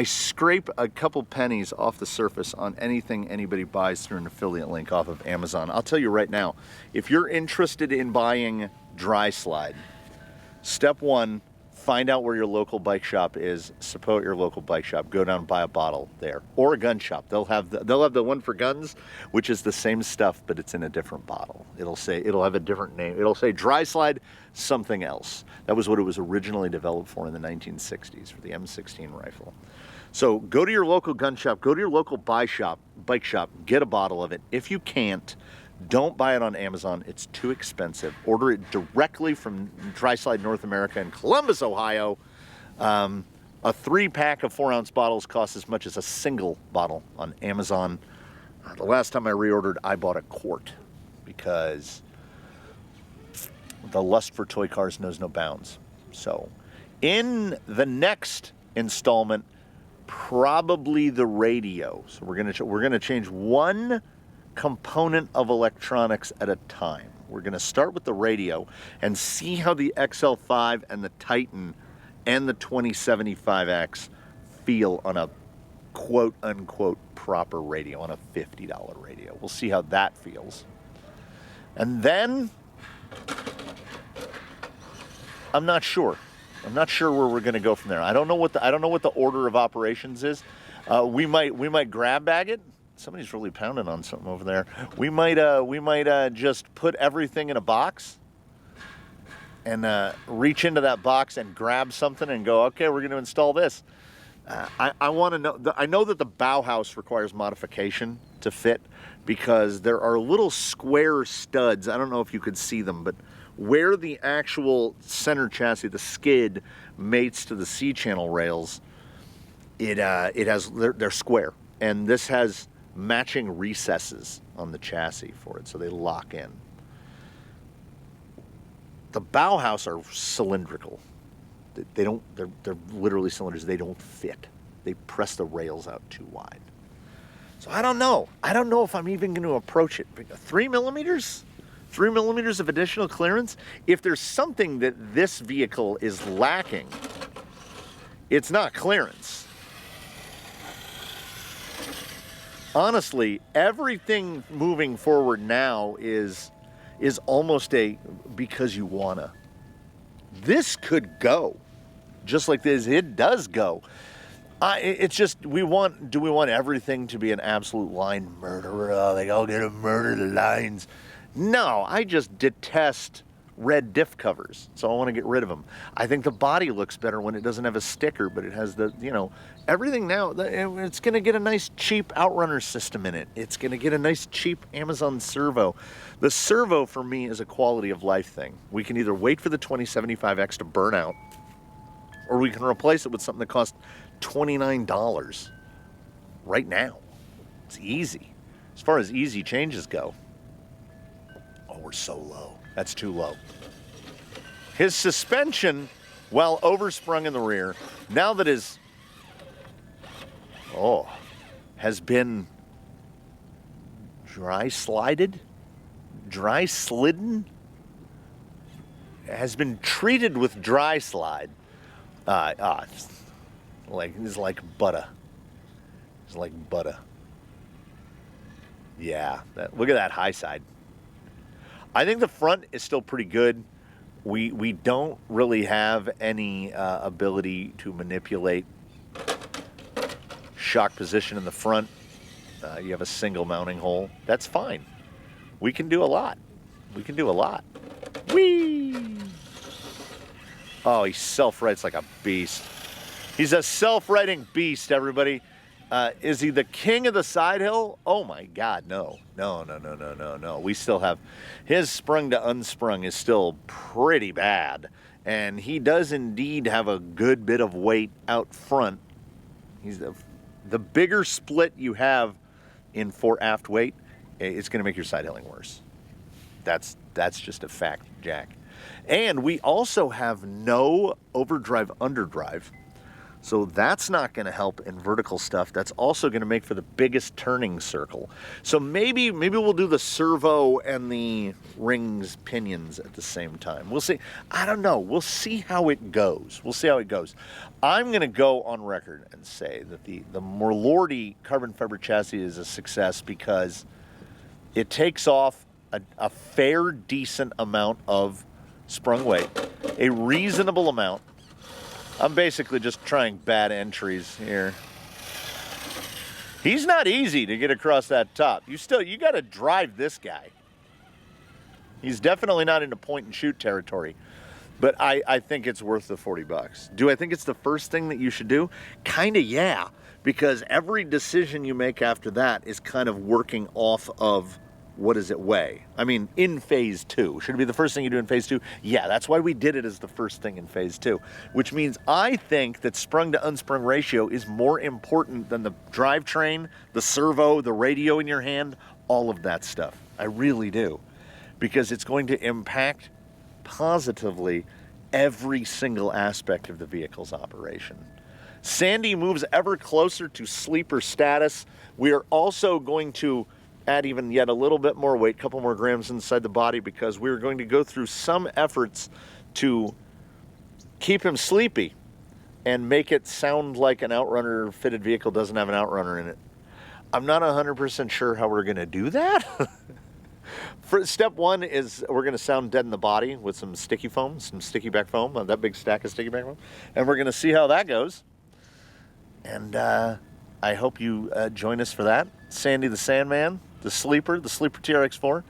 scrape a couple pennies off the surface on anything anybody buys through an affiliate link off of Amazon. I'll tell you right now, if you're interested in buying dry slide, step one, find out where your local bike shop is, support your local bike shop, go down and buy a bottle there, or a gun shop. They'll have the one for guns, which is the same stuff, but it's in a different bottle. It'll have a different name. It'll say dry slide something else. That was what it was originally developed for in the 1960s for the M16 rifle. So go to your local gun shop, go to your local bike shop, get a bottle of it. If you can't, don't buy it on Amazon. It's too expensive. Order it directly from Dry Slide North America in Columbus, Ohio. A 3-pack of 4-ounce bottles costs as much as a single bottle on Amazon. The last time I reordered, I bought a quart because the lust for toy cars knows no bounds. So in the next installment, probably the radio. So we're gonna change one component of electronics at a time. We're going to start with the radio and see how the XL5 and the Titan and the 2075X feel on a quote-unquote proper radio, on a $50 radio. We'll see how that feels. And then, I'm not sure. I'm not sure where we're going to go from there. I don't know what the order of operations is. We might grab bag it. Somebody's really pounding on something over there. We might just put everything in a box and reach into that box and grab something and go, okay, we're going to install this. I want to know. I know that the Bauhaus requires modification to fit because there are little square studs. I don't know if you could see them, but where the actual center chassis, the skid, mates to the C-channel rails, they're square, and this has matching recesses on the chassis for it, so they lock in. The Bauhaus are cylindrical. They're literally cylinders. They don't fit. They press the rails out too wide. So I don't know. I don't know if I'm even going to approach it. 3 millimeters? 3 millimeters of additional clearance? If there's something that this vehicle is lacking, it's not clearance. Honestly, everything moving forward now is almost a because you wanna. This could go, just like this. It does go. It's just do we want everything to be an absolute line murderer? Oh, they all gonna murder the lines. No, I just detest red diff covers, so I want to get rid of them. I think the body looks better when it doesn't have a sticker, but it has the, everything now. It's going to get a nice cheap Outrunner system in it. It's going to get a nice cheap Amazon servo. The servo for me is a quality of life thing. We can either wait for the 2075X to burn out, or we can replace it with something that costs $29 right now. It's easy. As far as easy changes go, oh, we're so low. That's too low. His suspension, while oversprung in the rear, now that has been dry slidden, has been treated with dry slide. It's like butter. It's like butter. Yeah, look at that high side. I think the front is still pretty good. We don't really have any ability to manipulate shock position in the front. You have a single mounting hole. That's fine. We can do a lot. Whee! Oh, he self-rights like a beast. He's a self-righting beast, everybody. Is he the king of the side hill? Oh my God, no. We still have, his sprung to unsprung is still pretty bad. And he does indeed have a good bit of weight out front. He's the bigger split you have in fore aft weight, it's going to make your side hilling worse. That's just a fact, Jack. And we also have no overdrive underdrive. So that's not going to help in vertical stuff. That's also going to make for the biggest turning circle. So maybe we'll do the servo and the rings pinions at the same time. We'll see. I don't know. We'll see how it goes. We'll see how it goes. I'm going to go on record and say that the Morlordy carbon fiber chassis is a success because it takes off a fair, decent amount of sprung weight, a reasonable amount. I'm basically just trying bad entries here. He's not easy to get across that top. You got to drive this guy. He's definitely not into point and shoot territory, but I think it's worth the $40. Do I think it's the first thing that you should do? Kind of, yeah, because every decision you make after that is kind of working off of what does it weigh? I mean, in phase 2. Should it be the first thing you do in phase 2? Yeah, that's why we did it as the first thing in phase 2, which means I think that sprung to unsprung ratio is more important than the drivetrain, the servo, the radio in your hand, all of that stuff. I really do, because it's going to impact positively every single aspect of the vehicle's operation. Sandy moves ever closer to sleeper status. We are also going to add even yet a little bit more weight, a couple more grams inside the body, because we're going to go through some efforts to keep him sleepy and make it sound like an Outrunner fitted vehicle doesn't have an Outrunner in it. I'm not 100% sure how we're going to do that. For step 1 is we're going to sound dead in the body with some sticky foam, some sticky back foam, that big stack of sticky back foam, and we're going to see how that goes. And I hope you join us for that. Sandy the Sandman, the sleeper TRX-4.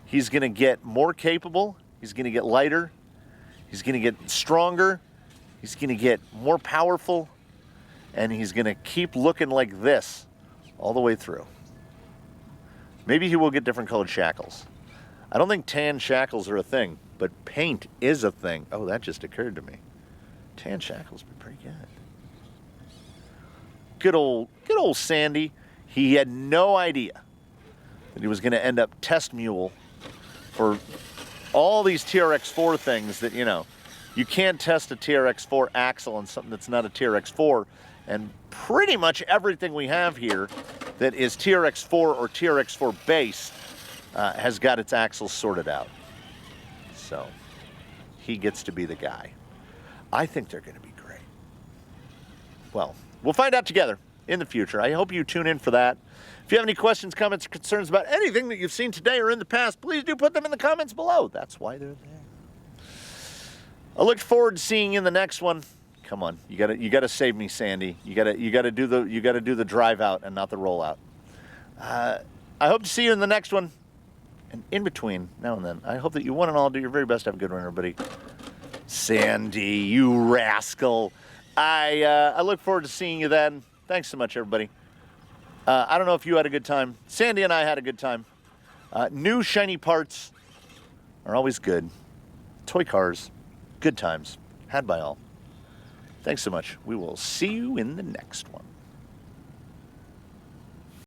He's going to get more capable. He's going to get lighter. He's going to get stronger. He's going to get more powerful. And he's going to keep looking like this all the way through. Maybe he will get different colored shackles. I don't think tan shackles are a thing, but paint is a thing. Oh, that just occurred to me. Tan shackles would be pretty good. Good old Sandy. He had no idea that he was going to end up test mule for all these TRX-4 things that, you can't test a TRX-4 axle on something that's not a TRX-4. And pretty much everything we have here that is TRX-4 or TRX-4 based has got its axles sorted out. So he gets to be the guy. I think they're going to be great. Well, we'll find out together in the future. I hope you tune in for that. If you have any questions, comments, or concerns about anything that you've seen today or in the past, please do put them in the comments below. That's why they're there. I look forward to seeing you in the next one. Come on, you gotta save me, Sandy. You gotta do the drive out and not the roll out. I hope to see you in the next one. And in between now and then, I hope that you one and all do your very best to have a good one, everybody. Sandy, you rascal. I look forward to seeing you then. Thanks so much, everybody. I don't know if you had a good time. Sandy and I had a good time. New shiny parts are always good. Toy cars, good times, had by all. Thanks so much. We will see you in the next one.